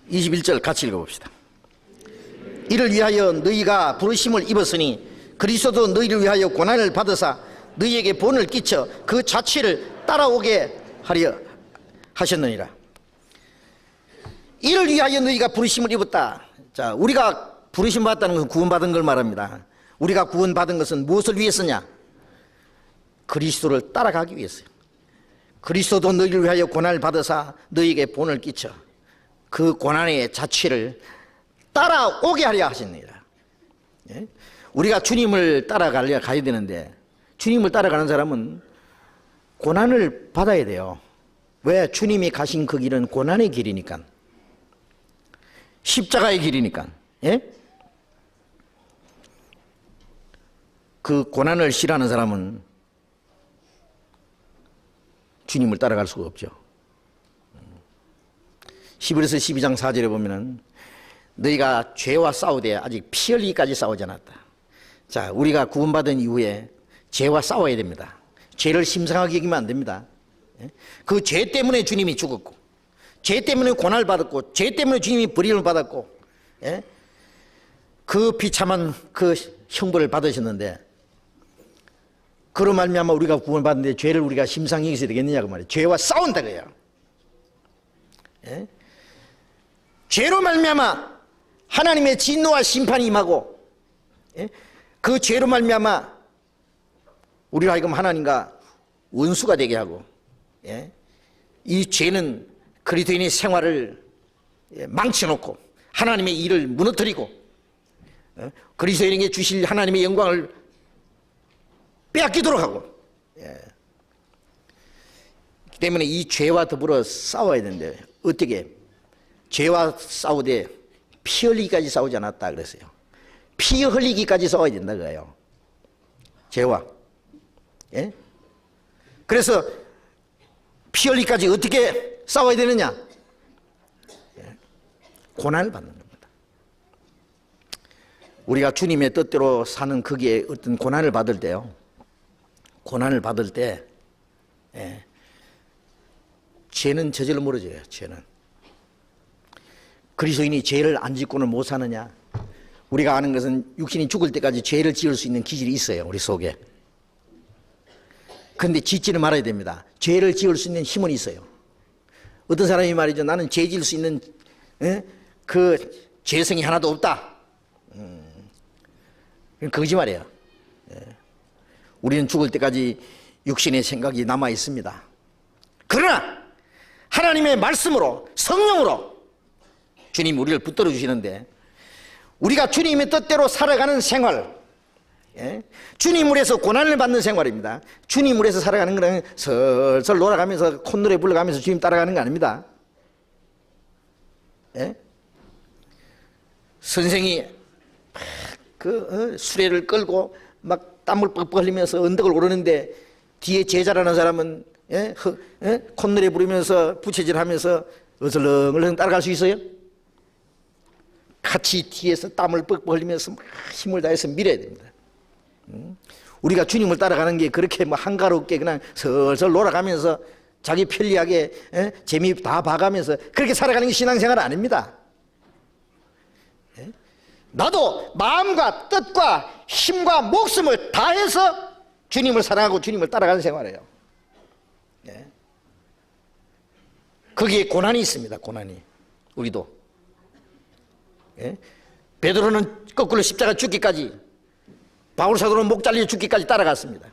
21절 같이 읽어봅시다. 이를 위하여 너희가 부르심을 입었으니 그리스도도 너희를 위하여 고난을 받으사 너희에게 본을 끼쳐 그 자취를 따라오게 하려 하셨느니라. 이를 위하여 너희가 부르심을 입었다. 자, 우리가 부르심 받았다는 것은 구원받은 걸 말합니다. 우리가 구원받은 것은 무엇을 위해서냐? 그리스도를 따라가기 위해서요. 그리스도도 너희를 위하여 고난을 받으사 너희에게 본을 끼쳐 그 고난의 자취를 따라오게 하려 하십니다. 예? 우리가 주님을 가야 되는데, 주님을 따라가는 사람은 고난을 받아야 돼요. 왜? 주님이 가신 그 길은 고난의 길이니까, 십자가의 길이니까. 예? 그 고난을 싫어하는 사람은 주님을 따라갈 수가 없죠. 히브리서 12장 4절에 보면은 너희가 죄와 싸우되 아직 피 흘리기까지 싸우지 않았다. 자, 우리가 구원받은 이후에 죄와 싸워야 됩니다. 죄를 심상하게 여기면 안 됩니다. 그 죄 때문에 주님이 죽었고, 죄 때문에 고난을 받았고, 죄 때문에 주님이 버림을 받았고, 그 비참한 그 형벌을 받으셨는데, 그로 말미암아 우리가 구원받는데 죄를 우리가 심상히 여기서 되겠느냐고 말이에요. 죄와 싸운다 그래요. 죄로 말미암아 하나님의 진노와 심판이 임하고, 그 죄로 말미암아 우리로 하여금 하나님과 원수가 되게 하고, 이 죄는 그리스도인의 생활을 망쳐놓고 하나님의 일을 무너뜨리고 그리스도인에게 주실 하나님의 영광을 빼앗기도록 하고, 때문에 이 죄와 더불어 싸워야 되는데 어떻게? 죄와 싸우되 피 흘리기까지 싸우지 않았다 그랬어요. 피 흘리기까지 싸워야 된다 그래요. 죄와. 그래서 피 흘리기까지 어떻게 싸워야 되느냐? 고난을 받는 겁니다. 우리가 주님의 뜻대로 사는 거기에 어떤 고난을 받을 때요, 고난을 받을 때 죄는 저절로 멀어져요. 죄는. 그리스도인이 죄를 안 짓고는 못 사느냐? 우리가 아는 것은 육신이 죽을 때까지 죄를 지을 수 있는 기질이 있어요, 우리 속에. 그런데 짓지는 말아야 됩니다. 죄를 지을 수 있는 힘은 있어요. 어떤 사람이 말이죠, 나는 죄 지을 수 있는 그 죄성이 하나도 없다. 그건 거짓말이에요. 우리는 죽을 때까지 육신의 생각이 남아 있습니다. 그러나 하나님의 말씀으로, 성령으로 주님 우리를 붙들어 주시는데, 우리가 주님의 뜻대로 살아가는 생활, 주님을 위해서 고난을 받는 생활입니다. 주님을 위해서 살아가는 것은 설설 놀아가면서 콧노래 불러가면서 주님 따라가는 거 아닙니다. 선생이 그 수레를 끌고 막 땀을 뻑뻑 흘리면서 언덕을 오르는데 뒤에 제자라는 사람은 콧노래 부르면서 부채질하면서 어슬렁어슬렁 따라갈 수 있어요? 같이 뒤에서 땀을 뻑뻑 흘리면서 막 힘을 다해서 밀어야 됩니다. 우리가 주님을 따라가는 게 그렇게 뭐 한가롭게 그냥 설설 놀아가면서 자기 편리하게 재미 다 봐가면서 그렇게 살아가는 게 신앙생활 아닙니다. 나도 마음과 뜻과 힘과 목숨을 다해서 주님을 사랑하고 주님을 따라가는 생활이에요. 거기에 고난이 있습니다. 고난이. 우리도. 베드로는 거꾸로 십자가 죽기까지, 바울 사도는 목 잘려 죽기까지 따라갔습니다.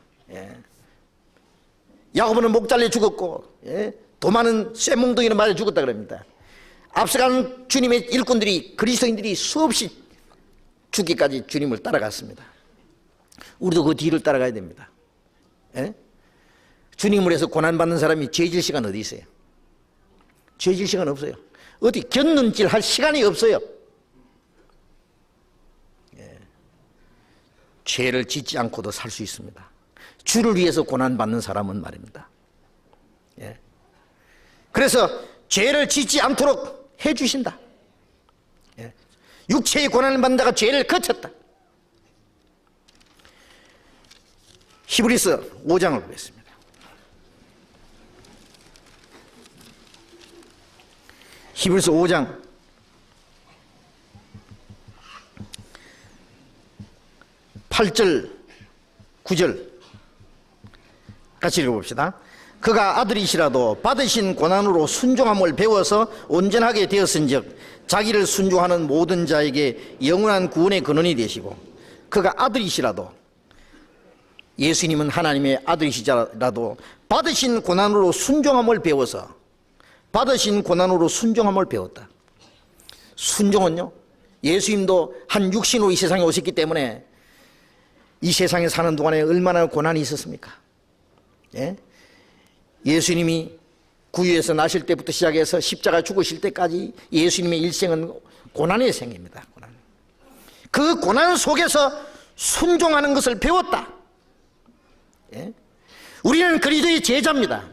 야고보는 목 잘려 죽었고, 도마는 쇠몽둥이로 맞아 죽었다 그럽니다. 앞서가는 주님의 일꾼들이, 그리스도인들이 수없이 죽기까지 주님을 따라갔습니다. 우리도 그 뒤를 따라가야 됩니다. 주님을 위해서 고난받는 사람이 죄질 시간 어디 있어요? 죄질 시간 없어요. 어디 견눈질 할 시간이 없어요. 죄를 짓지 않고도 살 수 있습니다. 주를 위해서 고난받는 사람은 말입니다. 그래서 죄를 짓지 않도록 해주신다. 육체의 고난을 받는 자가 죄를 거쳤다. 히브리서 5장을 보겠습니다. 히브리서 5장 8절 9절 같이 읽어봅시다. 그가 아들이시라도 받으신 고난으로 순종함을 배워서 온전하게 되었은즉 자기를 순종하는 모든 자에게 영원한 구원의 근원이 되시고, 그가 아들이시라도, 예수님은 하나님의 아들이시라도 받으신 고난으로 순종함을 배워서, 받으신 고난으로 순종함을 배웠다. 순종은요, 예수님도 한 육신으로 이 세상에 오셨기 때문에 이 세상에 사는 동안에 얼마나 고난이 있었습니까? 예수님이 구유에서 나실 때부터 시작해서 십자가 죽으실 때까지 예수님의 일생은 고난의 생입니다. 고난. 그 고난 속에서 순종하는 것을 배웠다. 우리는 그리스도의 제자입니다.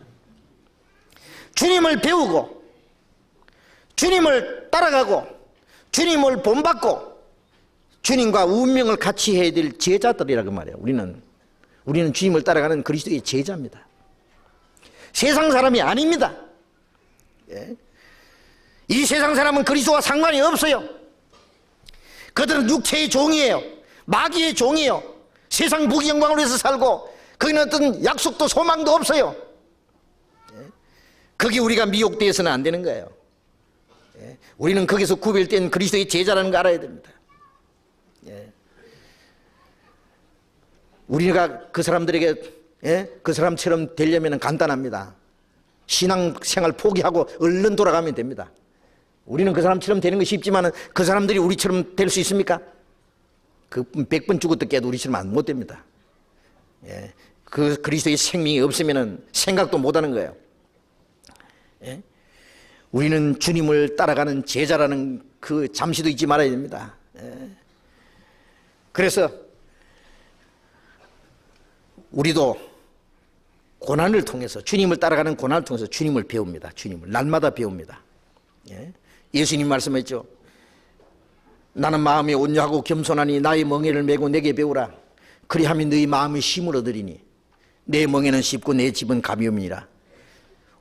주님을 배우고 주님을 따라가고 주님을 본받고 주님과 운명을 같이 해야 될 제자들이라고 말해요. 우리는 주님을 따라가는 그리스도의 제자입니다. 세상 사람이 아닙니다. 예. 이 세상 사람은 그리스도와 상관이 없어요. 그들은 육체의 종이에요. 마귀의 종이에요. 세상 무기영광으로 해서 살고 거기는 어떤 약속도 소망도 없어요. 예. 거기 우리가 미혹되어서는 안 되는 거예요. 예. 우리는 거기서 구별된 그리스도의 제자라는 거 알아야 됩니다. 예. 우리가 그 사람들에게 그 사람처럼 되려면 간단합니다. 신앙생활 포기하고 얼른 돌아가면 됩니다. 우리는 그 사람처럼 되는 것이 쉽지만 그 사람들이 우리처럼 될 수 있습니까? 그 100번 죽어도 깨도 우리처럼 못 됩니다. 예. 그 그리스도의 생명이 없으면 생각도 못 하는 거예요. 예. 우리는 주님을 따라가는 제자라는 그 잠시도 잊지 말아야 됩니다. 예. 그래서 우리도 고난을 통해서 주님을 따라가는 고난을 통해서 주님을 배웁니다. 주님을 날마다 배웁니다. 예. 예수님 말씀했죠. 나는 마음이 온유하고 겸손하니 나의 멍에를 메고 내게 배우라. 그리하면 너희 마음이 힘을 얻으리니 내 멍에는 쉽고 내 집은 가벼움이니라.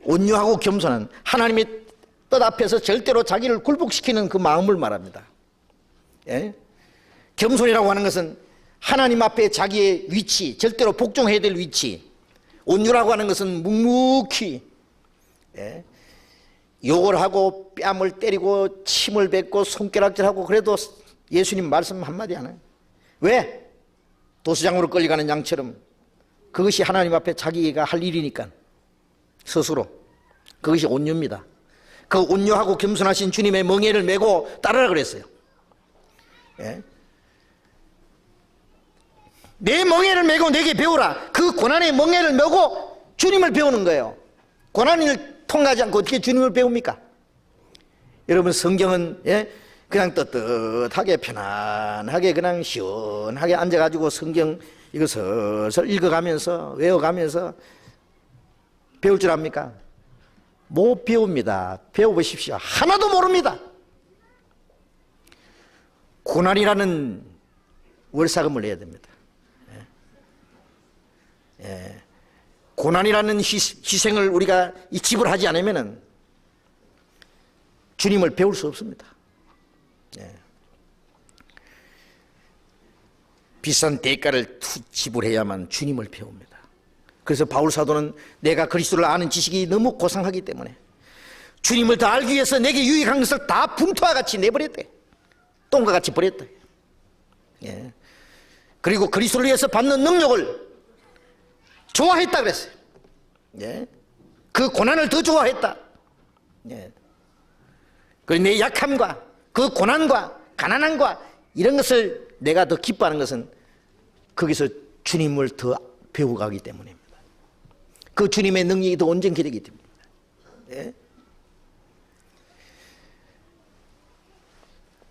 온유하고 겸손한 하나님의 뜻 앞에서 절대로 자기를 굴복시키는 그 마음을 말합니다. 예? 겸손이라고 하는 것은 하나님 앞에 자기의 위치, 절대로 복종해야 될 위치. 온유라고 하는 것은 묵묵히 욕을 하고 뺨을 때리고 침을 뱉고 손가락질하고 그래도 예수님 말씀 한마디 안 해요. 왜? 도수장으로 끌려가는 양처럼. 그것이 하나님 앞에 자기가 할 일이니까 스스로. 그것이 온유입니다. 그 온유하고 겸손하신 주님의 멍에를 메고 따르라 그랬어요. 예? 내 멍에를 메고 내게 배우라. 그 고난의 멍에를 메고 주님을 배우는 거예요. 고난을 통과하지 않고 어떻게 주님을 배웁니까? 여러분 성경은 그냥 떳떳하게 편안하게 그냥 시원하게 앉아가지고 성경 이거 슬슬 읽어가면서 외워가면서 배울 줄 압니까? 못 배웁니다. 배워보십시오. 하나도 모릅니다. 고난이라는 월사금을 내야 됩니다. 고난이라는 희생을 우리가 지불하지 않으면 주님을 배울 수 없습니다. 비싼 대가를 지불해야만 주님을 배웁니다. 그래서 바울 사도는 내가 그리스도를 아는 지식이 너무 고상하기 때문에 주님을 더 알기 위해서 내게 유익한 것을 다 분투와 같이 내버렸대. 똥과 같이 버렸대. 그리고 그리스도를 위해서 받는 능력을 좋아했다 그랬어요. 그 고난을 더 좋아했다. 그리고 내 약함과 그 고난과 가난함과 이런 것을 내가 더 기뻐하는 것은 거기서 주님을 더 배워가기 때문입니다. 그 주님의 능력이 더 온전히 되기 때문입니다.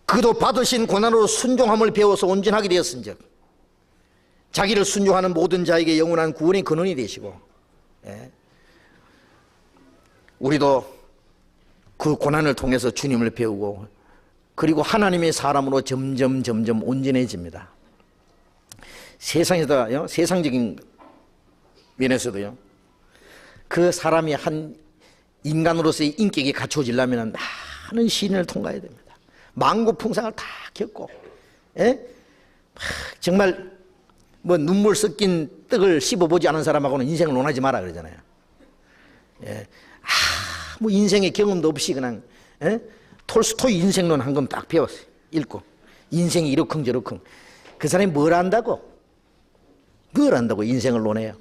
그도 받으신 고난으로 순종함을 배워서 온전하게 되었은즉 자기를 순종하는 모든 자에게 영원한 구원의 근원이 되시고 우리도 그 고난을 통해서 주님을 배우고 그리고 하나님의 사람으로 점점 온전해집니다. 세상에서 세상적인 면에서도요. 그 사람이 한 인간으로서의 인격이 갖춰지려면 많은 시련을 통과해야 됩니다. 만고풍상을 다 겪고 정말 뭐 눈물 섞인 떡을 씹어보지 않은 사람하고는 인생을 논하지 마라 그러잖아요. 뭐 인생의 경험도 없이 그냥 톨스토이 인생론 한 권 딱 배웠어요. 읽고 인생이 이러쿵저러쿵. 그 사람이 뭘 안다고? 뭘 안다고 인생을 논해요.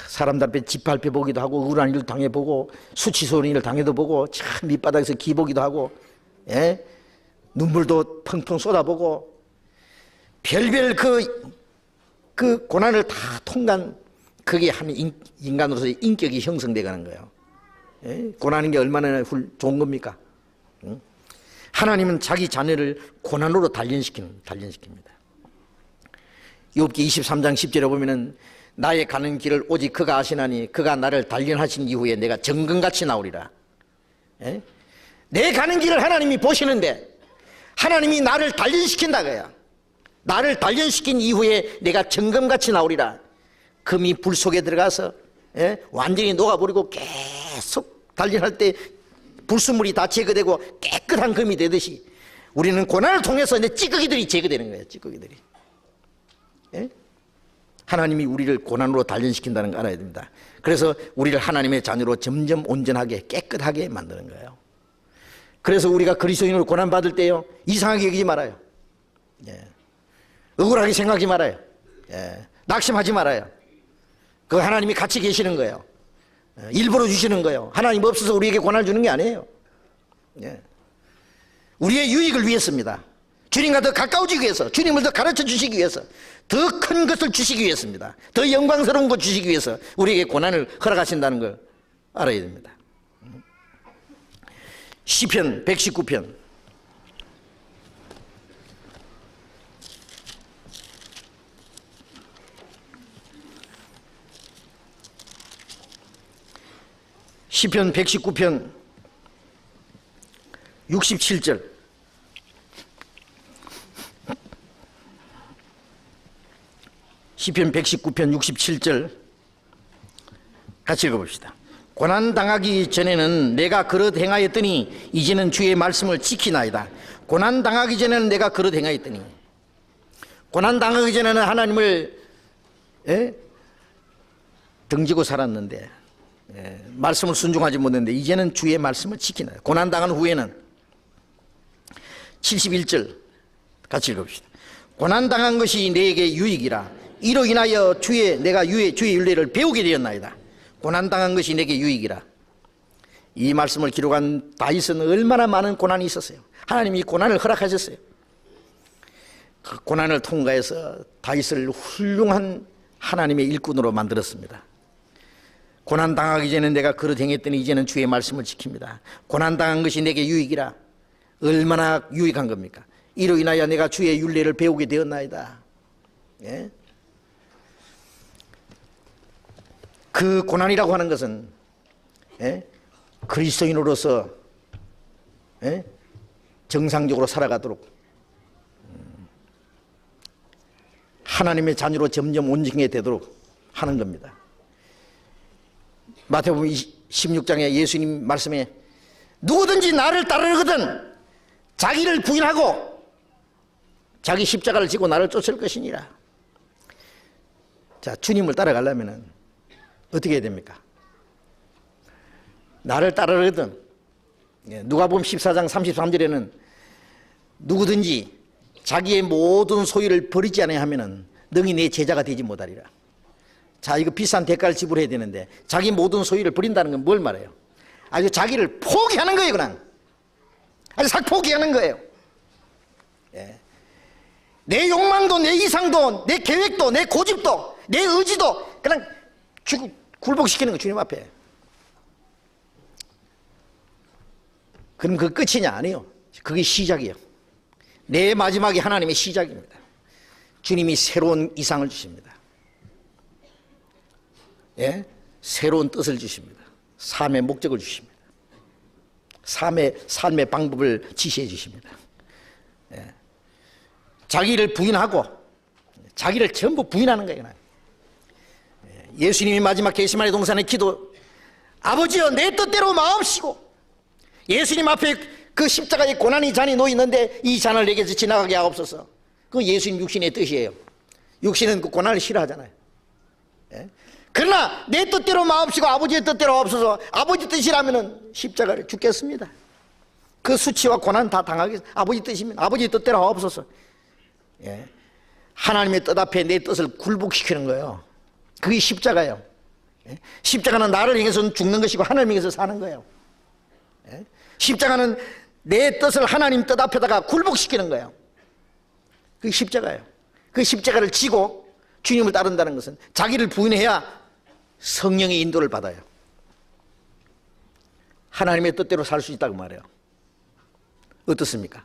사람들 앞에 짓밟혀 보기도 하고 억울한 일을 당해보고 수치스러운 일을 당해도 보고 참 밑바닥에서 기보기도 하고 눈물도 펑펑 쏟아보고 별별 그 고난을 다 통과한 그게 한 인간으로서의 인격이 형성되가는 거예요. 고난인 게 얼마나 좋은 겁니까? 하나님은 자기 자녀를 고난으로 단련시킵니다. 욥기 23장 10절에 보면은 나의 가는 길을 오직 그가 아시나니 그가 나를 단련하신 이후에 내가 정금같이 나오리라. 예? 내 가는 길을 하나님이 보시는데 하나님이 나를 단련시킨다 그야. 나를 단련시킨 이후에 내가 정금같이 나오리라. 금이 불 속에 들어가서 완전히 녹아버리고 계속 단련할 때 불순물이 다 제거되고 깨끗한 금이 되듯이 우리는 고난을 통해서 이제 찌꺼기들이 제거되는 거예요. 찌꺼기들이. 하나님이 우리를 고난으로 단련시킨다는 걸 알아야 됩니다. 그래서 우리를 하나님의 자녀로 점점 온전하게 깨끗하게 만드는 거예요. 그래서 우리가 그리스도인으로 고난받을 때요, 이상하게 여기지 말아요. 억울하게 생각하지 말아요. 낙심하지 말아요. 그 하나님이 같이 계시는 거예요. 일부러 주시는 거예요. 하나님 없어서 우리에게 고난을 주는 게 아니에요. 우리의 유익을 위해서입니다. 주님과 더 가까워지기 위해서, 주님을 더 가르쳐 주시기 위해서, 더 큰 것을 주시기 위해서입니다. 더 영광스러운 것 주시기 위해서 우리에게 고난을 허락하신다는 걸 알아야 됩니다. 시편 119편 시편 119편 67절 시편 119편 67절 같이 읽어봅시다. 고난당하기 전에는 내가 그릇 행하였더니 이제는 주의 말씀을 지키나이다. 고난당하기 전에는 내가 그릇 행하였더니, 고난당하기 전에는 하나님을 등지고 살았는데 말씀을 순종하지 못했는데 이제는 주의 말씀을 지키나. 고난당한 후에는 71절 같이 읽어봅시다. 고난당한 것이 내게 유익이라. 이로 인하여 내가 주의 율례를 배우게 되었나이다. 고난당한 것이 내게 유익이라. 이 말씀을 기록한 다윗은 얼마나 많은 고난이 있었어요. 하나님이 고난을 허락하셨어요. 그 고난을 통과해서 다윗을 훌륭한 하나님의 일꾼으로 만들었습니다. 고난당하기 전에 내가 그릇 행했더니 이제는 주의 말씀을 지킵니다. 고난당한 것이 내게 유익이라. 얼마나 유익한 겁니까? 이로 인하여 내가 주의 율례를 배우게 되었나이다. 그 고난이라고 하는 것은 그리스도인으로서 정상적으로 살아가도록 하나님의 자녀로 점점 온전하게 되도록 하는 겁니다. 마태복음 16장에 예수님 말씀에 누구든지 나를 따르거든 자기를 부인하고 자기 십자가를 지고 나를 쫓을 것이니라. 자, 주님을 따라가려면 어떻게 해야 됩니까? 나를 따르거든. 누가복음 14장 33절에는 누구든지 자기의 모든 소유를 버리지 않아야 하면은 능히 내 제자가 되지 못하리라. 자, 이거 비싼 대가를 지불해야 되는데 자기 모든 소유를 버린다는 건 뭘 말해요? 아주 자기를 포기하는 거예요. 그냥 아주 싹 포기하는 거예요. 내 욕망도, 내 이상도, 내 계획도, 내 고집도, 내 의지도 그냥 굴복시키는 거, 주님 앞에. 그럼 그 끝이냐? 아니요. 그게 시작이에요. 내 마지막이 하나님의 시작입니다. 주님이 새로운 이상을 주십니다. 새로운 뜻을 주십니다. 삶의 목적을 주십니다. 삶의 방법을 지시해 주십니다. 자기를 부인하고 자기를 전부 부인하는 거예요. 예수님이 마지막 겟세마네 동산의 기도, 아버지여 내 뜻대로 마옵시고, 예수님 앞에 그 십자가의 고난의 잔이 놓여 있는데 이 잔을 내게서 지나가게 하옵소서. 그 예수님 육신의 뜻이에요. 육신은 그 고난을 싫어하잖아요. 그러나 내 뜻대로 마옵시고 아버지의 뜻대로 하옵소서. 아버지 뜻이라면 십자가를 죽겠습니다. 그 수치와 고난 다 당하겠습니다. 아버지 뜻이면 아버지 뜻대로 하옵소서. 하나님의 뜻 앞에 내 뜻을 굴복시키는 거예요. 그게 십자가예요. 십자가는 나를 향해서 죽는 것이고 하나님 향해서 사는 거예요. 십자가는 내 뜻을 하나님 뜻 앞에다가 굴복시키는 거예요. 그게 십자가예요. 그 십자가를 지고 주님을 따른다는 것은 자기를 부인해야 성령의 인도를 받아요. 하나님의 뜻대로 살 수 있다고 말해요. 어떻습니까?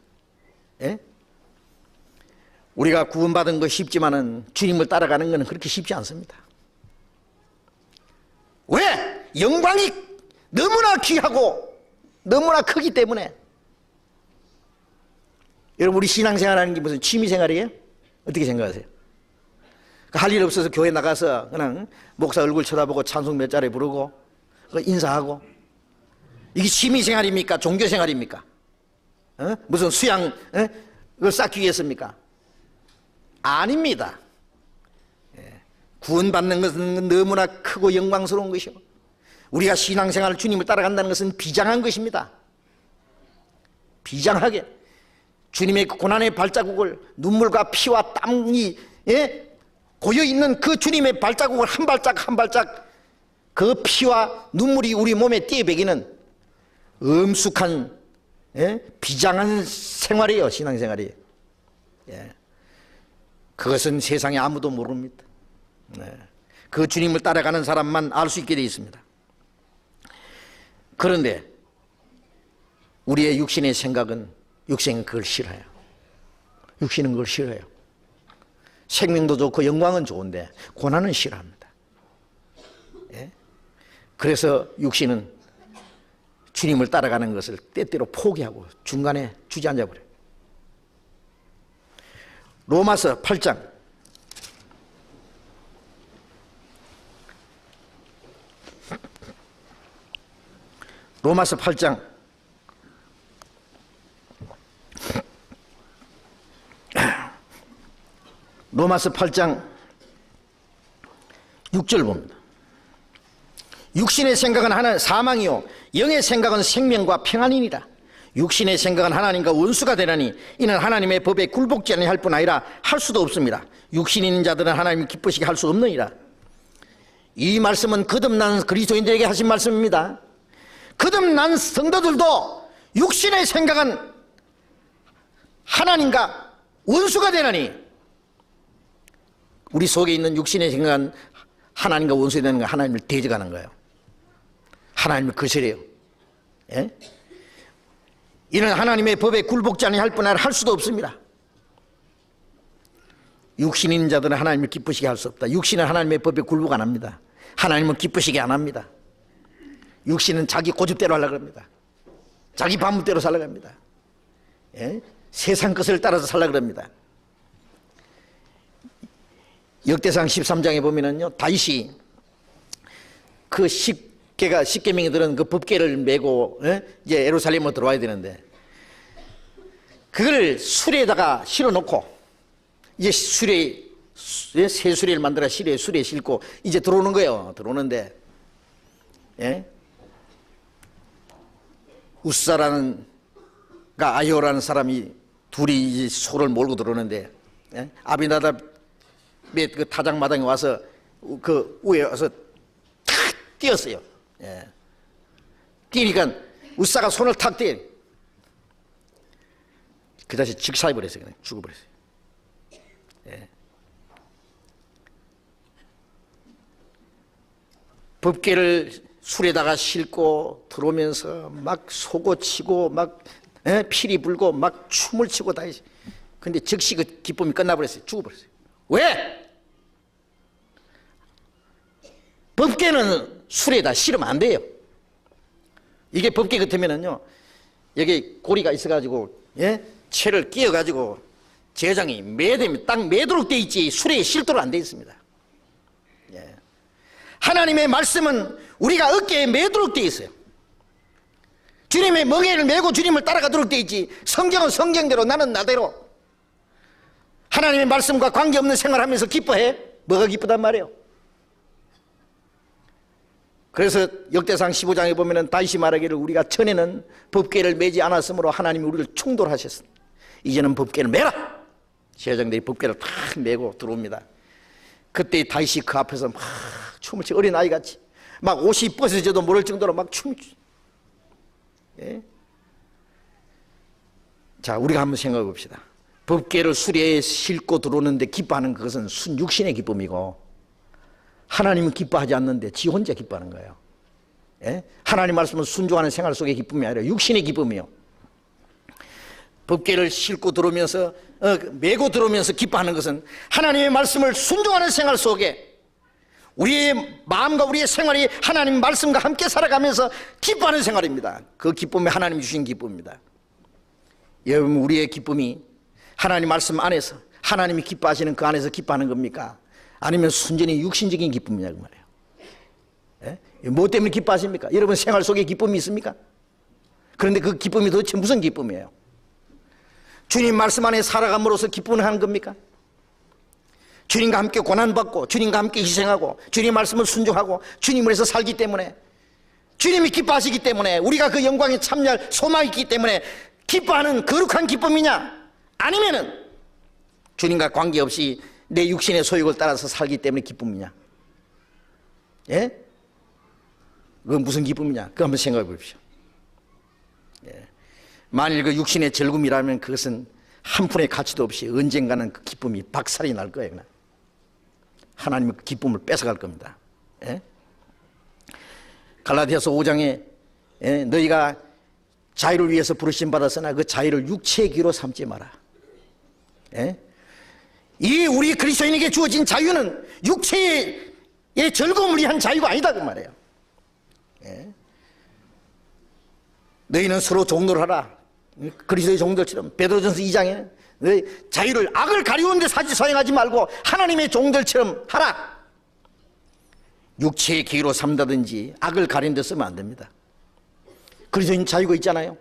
우리가 구원받은 거 쉽지만은 주님을 따라가는 것은 그렇게 쉽지 않습니다. 왜? 영광이 너무나 귀하고 너무나 크기 때문에. 여러분, 우리 신앙생활하는 게 무슨 취미생활이에요? 어떻게 생각하세요? 할 일 없어서 교회 나가서 그냥 목사 얼굴 쳐다보고 찬송 몇 자리 부르고 인사하고, 이게 취미생활입니까? 종교생활입니까? 무슨 수양 그걸 쌓기 위해서입니까? 아닙니다. 구원받는 것은 너무나 크고 영광스러운 것이요, 우리가 신앙생활 주님을 따라간다는 것은 비장한 것입니다. 비장하게 주님의 고난의 발자국을, 눈물과 피와 땀이 고여있는 그 주님의 발자국을 한 발짝 한 발짝, 그 피와 눈물이 우리 몸에 띄어배기는 엄숙한 비장한 생활이에요. 신앙생활이. 그것은 세상에 아무도 모릅니다. 그 주님을 따라가는 사람만 알 수 있게 되어 있습니다. 그런데 우리의 육신의 생각은, 육신은 그걸 싫어해요. 육신은 그걸 싫어해요. 생명도 좋고 영광은 좋은데 고난은 싫어합니다. 그래서 육신은 주님을 따라가는 것을 때때로 포기하고 중간에 주저앉아 버려요. 로마서 8장 로마서 8장 로마서 8장 6절 봅니다. 육신의 생각은 하나님 사망이요 영의 생각은 생명과 평안이니라. 육신의 생각은 하나님과 원수가 되나니 이는 하나님의 법에 굴복지 아니할 뿐 아니라 할 수도 없습니다. 육신 있는 자들은 하나님을 기쁘시게 할 수 없느니라. 이 말씀은 거듭난 그리스도인들에게 하신 말씀입니다. 거듭난 성도들도 육신의 생각은 하나님과 원수가 되나니, 우리 속에 있는 육신의 생각은 하나님과 원수가 되는 거, 하나님을 대적하는 거예요. 하나님을 거스려요. 이는 하나님의 법에 굴복지 아니할 뿐 아니라 할 수도 없습니다. 육신 있는 자들은 하나님을 기쁘시게 할 수 없다. 육신은 하나님의 법에 굴복 안 합니다. 하나님은 기쁘시게 안 합니다. 육신은 자기 고집대로 하려고 합니다. 자기 반문대로 살려고 합니다. 세상 것을 따라서 살려고 합니다. 역대상 13장에 보면은요, 다윗이 그 십계명이 들은 그 법궤를 메고 이제 예루살렘으로 들어와야 되는데, 그걸 수레에다가 실어놓고 이제 새 수레를 만들어 수레에 싣고 이제 들어오는 거예요. 들어오는데 우사라는 아히오라는 사람이 둘이 소를 몰고 들어오는데, 아비나답의 그 타작마당에 와서 그 위에 와서 탁 뛰었어요. 뛰니까 우사가 손을 탁 떼. 그 다시 직사해버렸어요. 그냥 죽어버렸어요. 법궤를 술에다가 싣고 들어오면서 막 소고치고 막 피리 불고 막 춤을 추고 다 했어요. 근데 즉시 그 기쁨이 끝나버렸어요. 죽어버렸어요. 왜? 법궤는 술에다 실으면 안 돼요. 이게 법궤 같으면은요, 여기 고리가 있어가지고 채를 끼워가지고 제장이 매되면 딱 매도록 돼 있지 술에 실도록 안 돼 있습니다. 하나님의 말씀은 우리가 어깨에 매도록 돼 있어요. 주님의 멍에를 메고 주님을 따라가도록 돼 있지, 성경은 성경대로 나는 나대로 하나님의 말씀과 관계없는 생활하면서 기뻐해? 뭐가 기쁘단 말이에요. 그래서 역대상 15장에 보면은 다윗이 말하기를, 우리가 전에는 법궤를 메지 않았으므로 하나님이 우리를 충돌하셨습니다. 이제는 법궤를 메라. 제사장들이 법궤를 탁 메고 들어옵니다. 그때 다윗이 그 앞에서 막 춤을 추고 어린 아이같이 막 옷이 벗어져도 모를 정도로 막 춤을 추. 자, 우리가 한번 생각해 봅시다. 법궤를 수레에 싣고 들어오는데 기뻐하는 그것은 순육신의 기쁨이고, 하나님은 기뻐하지 않는데 지 혼자 기뻐하는 거예요. 하나님 말씀은 순종하는 생활 속의 기쁨이 아니라 육신의 기쁨이요. 법궤를 싣고 들어오면서 메고 들어오면서 기뻐하는 것은 하나님의 말씀을 순종하는 생활 속에 우리의 마음과 우리의 생활이 하나님 말씀과 함께 살아가면서 기뻐하는 생활입니다. 그 기쁨이 하나님이 주신 기쁨입니다. 여러분, 우리의 기쁨이 하나님 말씀 안에서 하나님이 기뻐하시는 그 안에서 기뻐하는 겁니까? 아니면 순전히 육신적인 기쁨이냐 그 말이에요. 예? 뭐 때문에 기뻐하십니까? 여러분 생활 속에 기쁨이 있습니까? 그런데 그 기쁨이 도대체 무슨 기쁨이에요? 주님 말씀 안에 살아감으로써 기쁨을 하는 겁니까? 주님과 함께 고난받고 주님과 함께 희생하고 주님 말씀을 순종하고 주님을 위해서 살기 때문에, 주님이 기뻐하시기 때문에, 우리가 그 영광에 참여할 소망이 있기 때문에 기뻐하는 거룩한 기쁨이냐? 아니면은 주님과 관계없이 내 육신의 소욕을 따라서 살기 때문에 기쁨이냐? 예? 그건 무슨 기쁨이냐? 그거 한번 생각해 보십시오. 예. 만일 그 육신의 즐거움이라면 그것은 한 푼의 가치도 없이 언젠가는 그 기쁨이 박살이 날 거예요. 그냥. 하나님의 그 기쁨을 뺏어갈 겁니다. 예? 갈라디아서 5장에 예? 너희가 자유를 위해서 부르심 받았으나 그 자유를 육체의 기로 삼지 마라. 예? 이 우리 그리스도인에게 주어진 자유는 육체의 즐거움을 위한 자유가 아니다 그 말이에요. 예? 너희는 서로 종노를 하라. 그리스도의 종들처럼. 베드로전서 2장에 너희 자유를 악을 가리우는 데 사용하지 말고 하나님의 종들처럼 하라. 육체의 기로 삼다든지 악을 가리는 데 쓰면 안 됩니다. 그리스도인 자유가 있잖아요.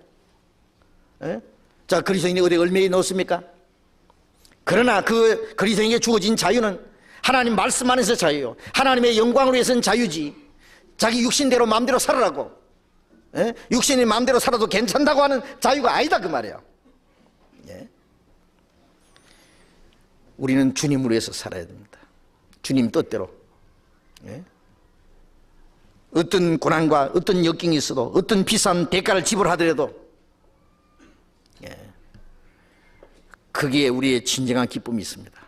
예? 자, 그리스도인이 어디 얼마에 넣었습니까? 그러나 그 그리스도인에게 주어진 자유는 하나님 말씀 안에서 자유요, 하나님의 영광을 위해서는 자유지, 자기 육신대로 마음대로 살으라고, 예? 육신이 마음대로 살아도 괜찮다고 하는 자유가 아니다 그 말이에요. 예? 우리는 주님을 위해서 살아야 됩니다. 주님 뜻대로. 예? 어떤 고난과 어떤 역경이 있어도, 어떤 비싼 대가를 지불하더라도, 예, 거기에 우리의 진정한 기쁨이 있습니다.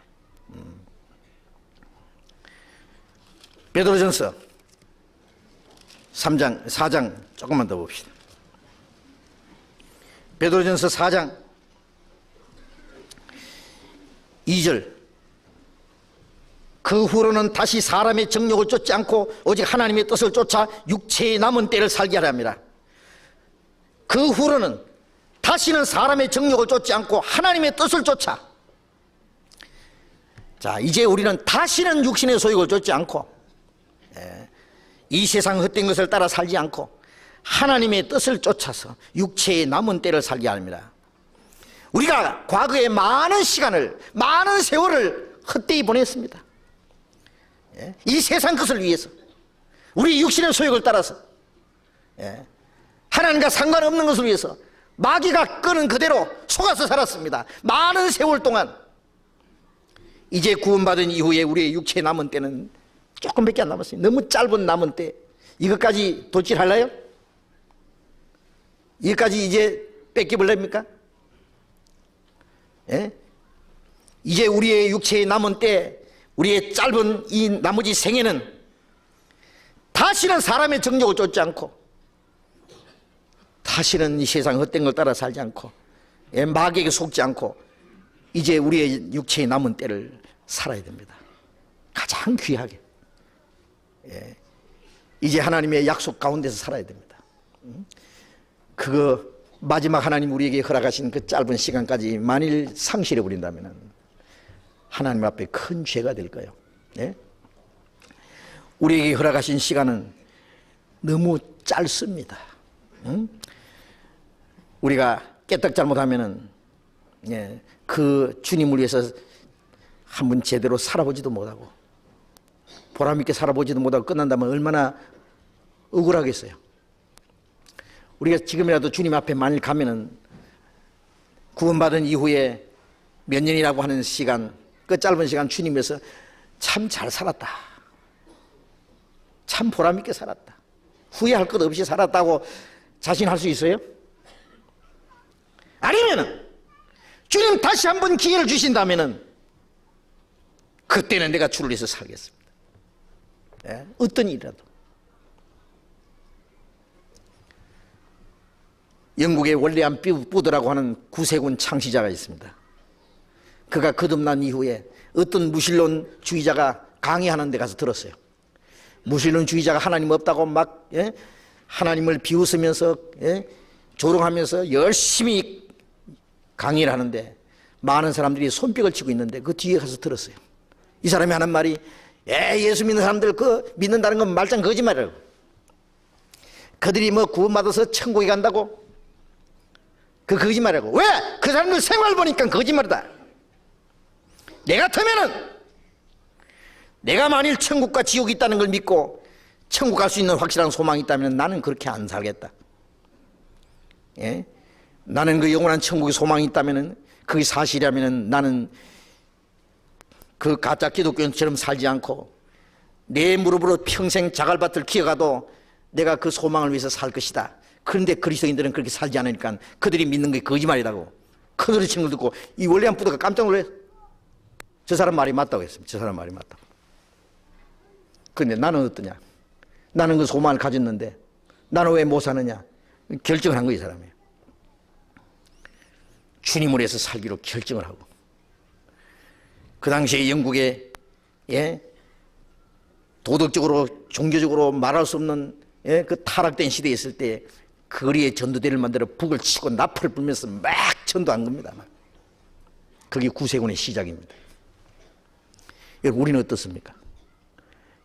베드로전서 3장, 4장 조금만 더 봅시다. 베드로전서 4장 2절. 그 후로는 다시 사람의 정욕을 쫓지 않고 오직 하나님의 뜻을 쫓아 육체의 남은 때를 살게 하려 합니다. 그 후로는 다시는 사람의 정욕을 쫓지 않고 하나님의 뜻을 쫓아. 자, 이제 우리는 다시는 육신의 소욕을 쫓지 않고, 이 세상 헛된 것을 따라 살지 않고 하나님의 뜻을 쫓아서 육체의 남은 때를 살게 합니다. 우리가 과거에 많은 시간을, 많은 세월을 헛되이 보냈습니다. 이 세상 것을 위해서, 우리 육신의 소욕을 따라서, 하나님과 상관없는 것을 위해서 마귀가 끄는 그대로 속아서 살았습니다. 많은 세월 동안. 이제 구원받은 이후에 우리의 육체의 남은 때는 조금밖에 안 남았어요. 너무 짧은 남은 때. 이것까지 도출할래요? 이것까지 이제 뺏기볼랍니까? 예? 이제 우리의 육체의 남은 때, 우리의 짧은 이 나머지 생애는 다시는 사람의 정욕을 쫓지 않고, 다시는 이 세상 헛된 걸 따라 살지 않고, 마귀에게 속지 않고, 이제 우리의 육체의 남은 때를 살아야 됩니다. 가장 귀하게. 이제 하나님의 약속 가운데서 살아야 됩니다. 그거 마지막 하나님 우리에게 허락하신 그 짧은 시간까지 만일 상실해 버린다면 하나님 앞에 큰 죄가 될 거예요. 예? 우리에게 허락하신 시간은 너무 짧습니다. 응? 우리가 깨딱 잘못하면은, 예, 그 주님을 위해서 한번 제대로 살아보지도 못하고 보람있게 살아보지도 못하고 끝난다면 얼마나 억울하겠어요. 우리가 지금이라도 주님 앞에 만일 가면은 구원받은 이후에 몇 년이라고 하는 시간, 그 짧은 시간 주님에서 참 잘 살았다, 참 보람있게 살았다, 후회할 것 없이 살았다고 자신할 수 있어요? 아니면은 주님 다시 한번 기회를 주신다면은 그때는 내가 주를 위해서 살겠습니다. 예? 어떤 일이라도. 영국의 월리암 푸드라고 하는 구세군 창시자가 있습니다. 그가 거듭난 이후에 어떤 무신론주의자가 강의하는 데 가서 들었어요. 무신론주의자가 하나님 없다고 막 하나님을 비웃으면서 조롱하면서 열심히 강의를 하는데 많은 사람들이 손뼉을 치고 있는데 그 뒤에 가서 들었어요. 이 사람이 하는 말이 예수 믿는 사람들 그 믿는다는 건 말짱 거짓말이라고. 그들이 뭐 구원받아서 천국에 간다고? 그 거짓말이라고. 왜? 그 사람들 생활 보니까 거짓말이다. 내 같으면은 내가 만일 천국과 지옥이 있다는 걸 믿고 천국 갈 수 있는 확실한 소망이 있다면 나는 그렇게 안 살겠다. 나는 그 영원한 천국의 소망이 있다면 그게 사실이라면 나는 그 가짜 기독교인처럼 살지 않고 내 무릎으로 평생 자갈밭을 키워가도 내가 그 소망을 위해서 살 것이다. 그런데 그리스도인들은 그렇게 살지 않으니까 그들이 믿는 게 거짓말이라고 큰 소리 치는 걸 듣고 이 원래한 부도가 깜짝 놀래. 저 사람 말이 맞다고 했습니다. 저 사람 말이 맞다고. 그런데 나는 어떠냐? 나는 그 소망을 가졌는데 나는 왜 못 사느냐? 결정을 한 거예요, 이 사람이. 주님을 위해서 살기로 결정을 하고. 그 당시에 영국에 도덕적으로 종교적으로 말할 수 없는 그 타락된 시대에 있을 때 거리에 전도대를 만들어 북을 치고 나팔을 불면서 막 전도한 겁니다. 그게 구세군의 시작입니다. 여러분, 우리는 어떻습니까?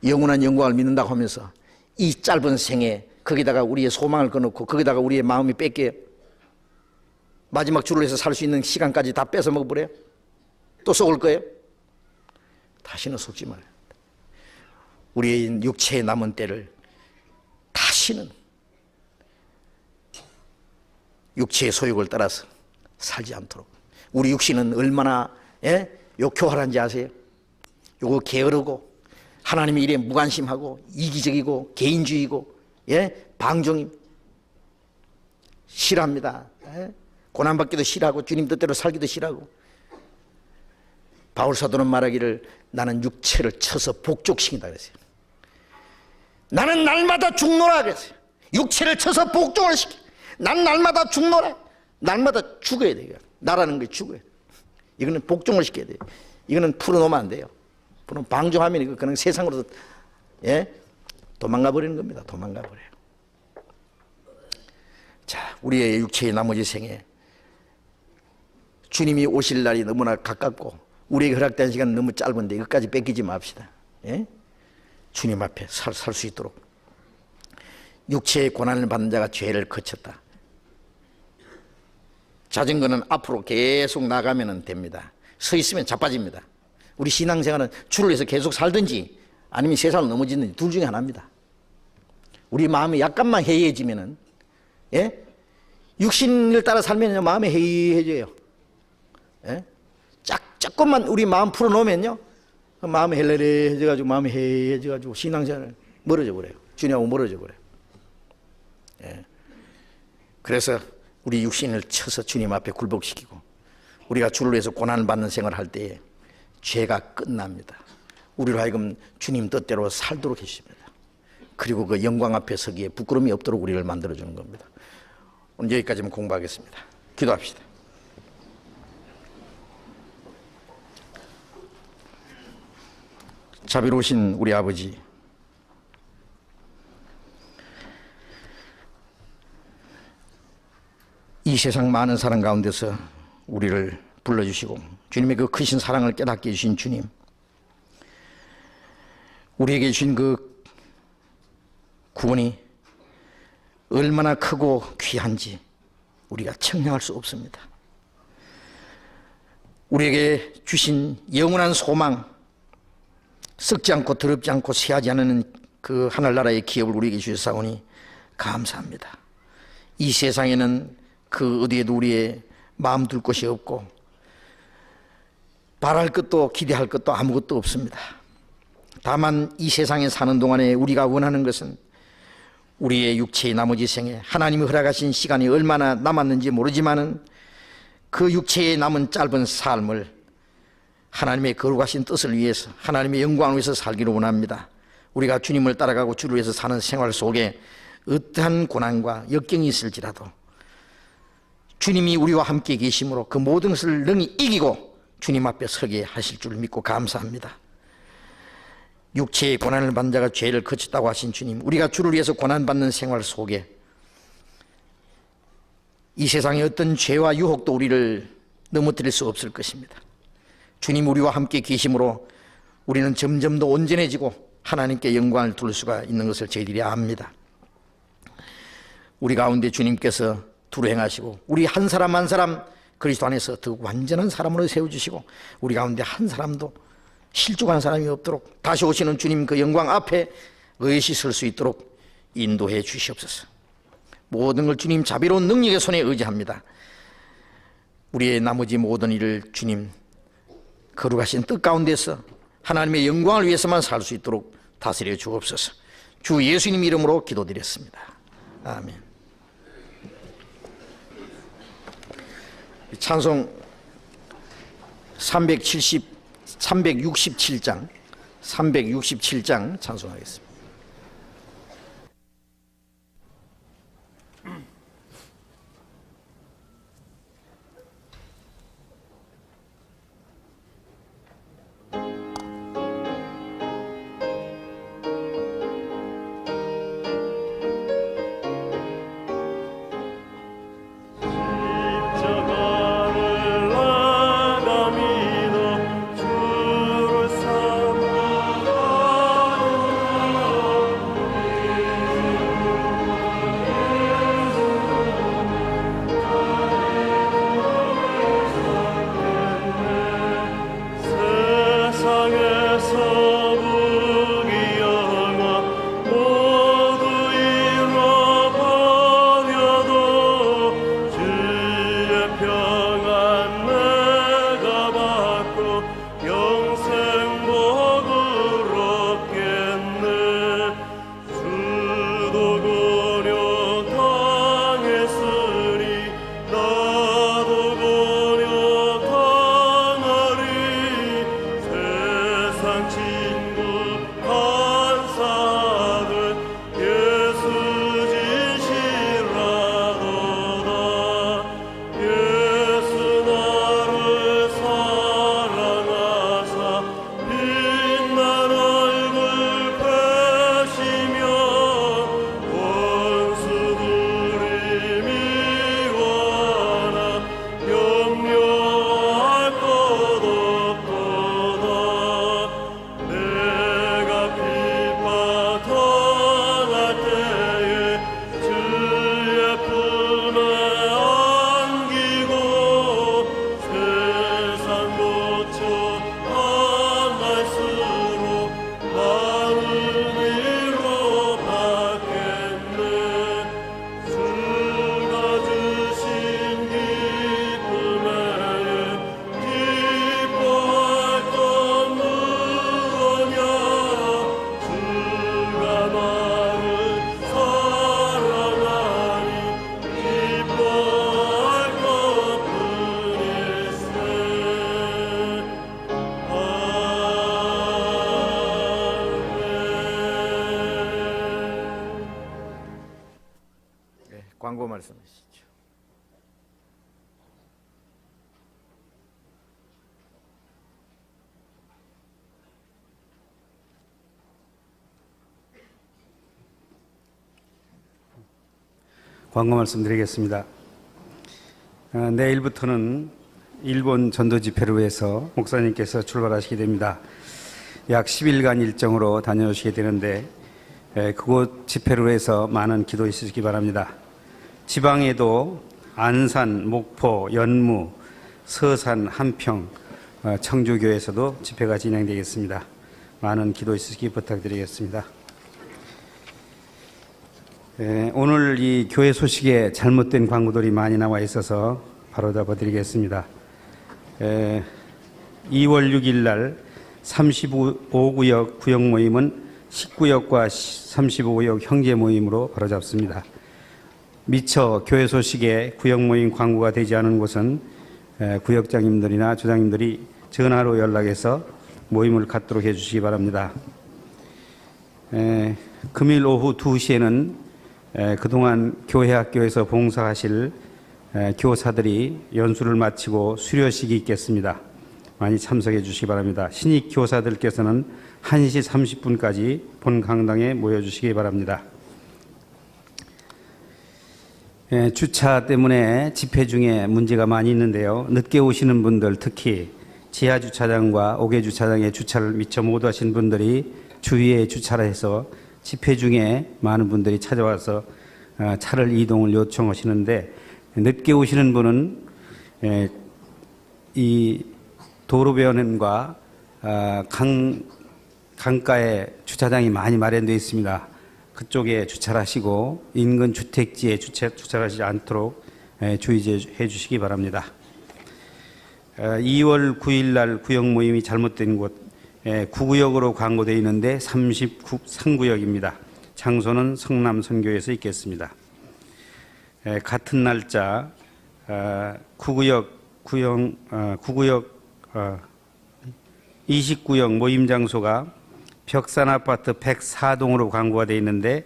영원한 영광을 믿는다고 하면서 이 짧은 생에 거기다가 우리의 소망을 꺼놓고 거기다가 우리의 마음이 뺏겨 마지막 줄을 해서 살 수 있는 시간까지 다 뺏어 먹어버려요? 또 속을 거예요? 다시는 속지 말아요. 우리의 육체에 남은 때를 다시는 육체의 소욕을 따라서 살지 않도록. 우리 육신은 얼마나 욕효하는지 아세요? 요거 게으르고 하나님의 일에 무관심하고 이기적이고 개인주의고 방종임 싫어합니다. 고난받기도 싫어하고 주님 뜻대로 살기도 싫어하고. 바울 사도는 말하기를 나는 육체를 쳐서 복종시킨다 그랬어요. 나는 날마다 죽노라 그랬어요. 육체를 쳐서 복종을 시켜. 난 날마다 죽노라. 날마다 죽어야 돼요. 나라는 게 죽어야 돼요. 이거는 복종을 시켜야 돼요. 이거는 풀어놓으면 안 돼요. 방종하면 그냥 세상으로 도망가 버리는 겁니다. 도망가 버려요. 자, 우리의 육체의 나머지 생에 주님이 오실 날이 너무나 가깝고 우리에게 허락된 시간은 너무 짧은데 이것까지 뺏기지 맙시다. 주님 앞에 살 수 있도록. 육체의 고난을 받는 자가 죄를 거쳤다. 자전거는 앞으로 계속 나가면 됩니다. 서 있으면 자빠집니다. 우리 신앙생활은 주를 위해서 계속 살든지 아니면 세상을 넘어지든지 둘 중에 하나입니다. 우리 마음이 약간만 해이해지면은 육신을 따라 살면 마음이 해이해져요. 조금만 우리 마음 풀어놓으면요 마음이 헬레레해져가지고 마음이 해이해져가지고 신앙생활을 멀어져 버려요. 주님하고 멀어져 버려요. 그래서 우리 육신을 쳐서 주님 앞에 굴복시키고 우리가 주를 위해서 고난을 받는 생활을 할 때에 죄가 끝납니다. 우리로 하여금 주님 뜻대로 살도록 해주십니다. 그리고 그 영광 앞에 서기에 부끄러움이 없도록 우리를 만들어주는 겁니다. 오늘 여기까지만 공부하겠습니다. 기도합시다. 자비로우신 우리 아버지, 이 세상 많은 사람 가운데서 우리를 불러주시고 주님의 그 크신 사랑을 깨닫게 해주신 주님, 우리에게 주신 그 구원이 얼마나 크고 귀한지 우리가 청량할 수 없습니다. 우리에게 주신 영원한 소망, 썩지 않고 더럽지 않고 쇠하지 않는 그 하늘나라의 기업을 우리에게 주셨사오니 감사합니다. 이 세상에는 그 어디에도 우리의 마음 둘 곳이 없고 바랄 것도 기대할 것도 아무것도 없습니다. 다만 이 세상에 사는 동안에 우리가 원하는 것은 우리의 육체의 나머지 생에 하나님이 허락하신 시간이 얼마나 남았는지 모르지만은 그 육체에 남은 짧은 삶을 하나님의 거룩하신 뜻을 위해서 하나님의 영광을 위해서 살기를 원합니다. 우리가 주님을 따라가고 주를 위해서 사는 생활 속에 어떠한 고난과 역경이 있을지라도 주님이 우리와 함께 계심으로 그 모든 것을 능히 이기고 주님 앞에 서게 하실 줄 믿고 감사합니다. 육체의 고난을 받는 자가 죄를 거쳤다고 하신 주님, 우리가 주를 위해서 고난받는 생활 속에 이 세상의 어떤 죄와 유혹도 우리를 넘어뜨릴 수 없을 것입니다. 주님 우리와 함께 계심으로 우리는 점점 더 온전해지고 하나님께 영광을 돌릴 수가 있는 것을 저희들이 압니다. 우리 가운데 주님께서 두루 행하시고 우리 한 사람 한 사람 그리스도 안에서 더 완전한 사람으로 세워주시고 우리 가운데 한 사람도 실족한 사람이 없도록 다시 오시는 주님 그 영광 앞에 의시 설 수 있도록 인도해 주시옵소서. 모든 걸 주님 자비로운 능력의 손에 의지합니다. 우리의 나머지 모든 일을 주님 거룩하신 뜻 가운데서 하나님의 영광을 위해서만 살 수 있도록 다스려 주옵소서. 주 예수님 이름으로 기도드렸습니다. 아멘. 찬송 367장 찬송하겠습니다. 광고 말씀하시죠. 광고 말씀드리겠습니다. 내일부터는 일본 전도 집회를 위해서 목사님께서 출발하시게 됩니다. 약 10일간 일정으로 다녀오시게 되는데 그곳 집회를 위해서 많은 기도해 주시기 바랍니다. 지방에도 안산, 목포, 연무, 서산, 한평, 청주교에서도 집회가 진행되겠습니다. 많은 기도해 주시기 부탁드리겠습니다. 오늘 이 교회 소식에 잘못된 광고들이 많이 나와 있어서 바로 잡아드리겠습니다. 2월 6일 날 35구역 구역 모임은 10구역과 35구역 형제 모임으로 바로 잡습니다. 미처 교회 소식에 구역 모임 광고가 되지 않은 곳은 구역장님들이나 조장님들이 전화로 연락해서 모임을 갖도록 해주시기 바랍니다. 금일 오후 2시에는 그동안 교회 학교에서 봉사하실 교사들이 연수를 마치고 수료식이 있겠습니다. 많이 참석해 주시기 바랍니다. 신입 교사들께서는 1시 30분까지 본 강당에 모여주시기 바랍니다. 주차 때문에 집회 중에 문제가 많이 있는데요. 늦게 오시는 분들, 특히 지하 주차장과 5개 주차장에 주차를 미처 못 하신 분들이 주위에 주차를 해서 집회 중에 많은 분들이 찾아와서 차를 이동을 요청하시는데, 늦게 오시는 분은 이 도로변과 강가에 주차장이 많이 마련되어 있습니다. 그쪽에 주차를 하시고 인근 주택지에 주차를 하지 않도록 주의해 주시기 바랍니다. 2월 9일 날 구역 모임이 잘못된 곳 9구역으로 광고되어 있는데 33구역입니다. 장소는 성남 선교에서 있겠습니다. 같은 날짜 9구역 29역 모임 장소가 벽산아파트 104동으로 광고가 되어 있는데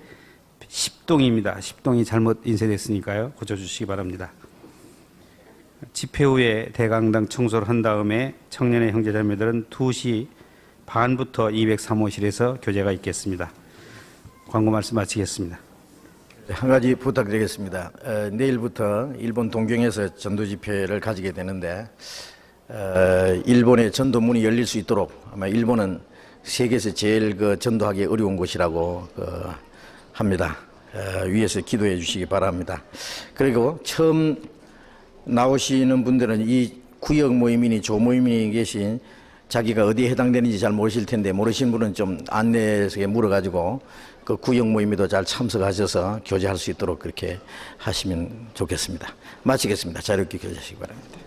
10동입니다. 10동이 잘못 인쇄됐으니까요. 고쳐주시기 바랍니다. 집회 후에 대강당 청소를 한 다음에 청년의 형제자매들은 2시 반부터 203호실에서 교제가 있겠습니다. 광고 말씀 마치겠습니다. 한 가지 부탁드리겠습니다. 내일부터 일본 동경에서 전도 집회를 가지게 되는데 일본의 전도 문이 열릴 수 있도록 아마 일본은 세계에서 제일 전도하기 어려운 곳이라고 합니다. 위에서 기도해 주시기 바랍니다. 그리고 처음 나오시는 분들은 이 구역 모임이니 조 모임이 계신 자기가 어디에 해당되는지 잘 모르실 텐데 모르시는 분은 좀 안내석에 물어가지고 그 구역 모임에도 잘 참석하셔서 교제할 수 있도록 그렇게 하시면 좋겠습니다. 마치겠습니다. 자유롭게 교제하시기 바랍니다.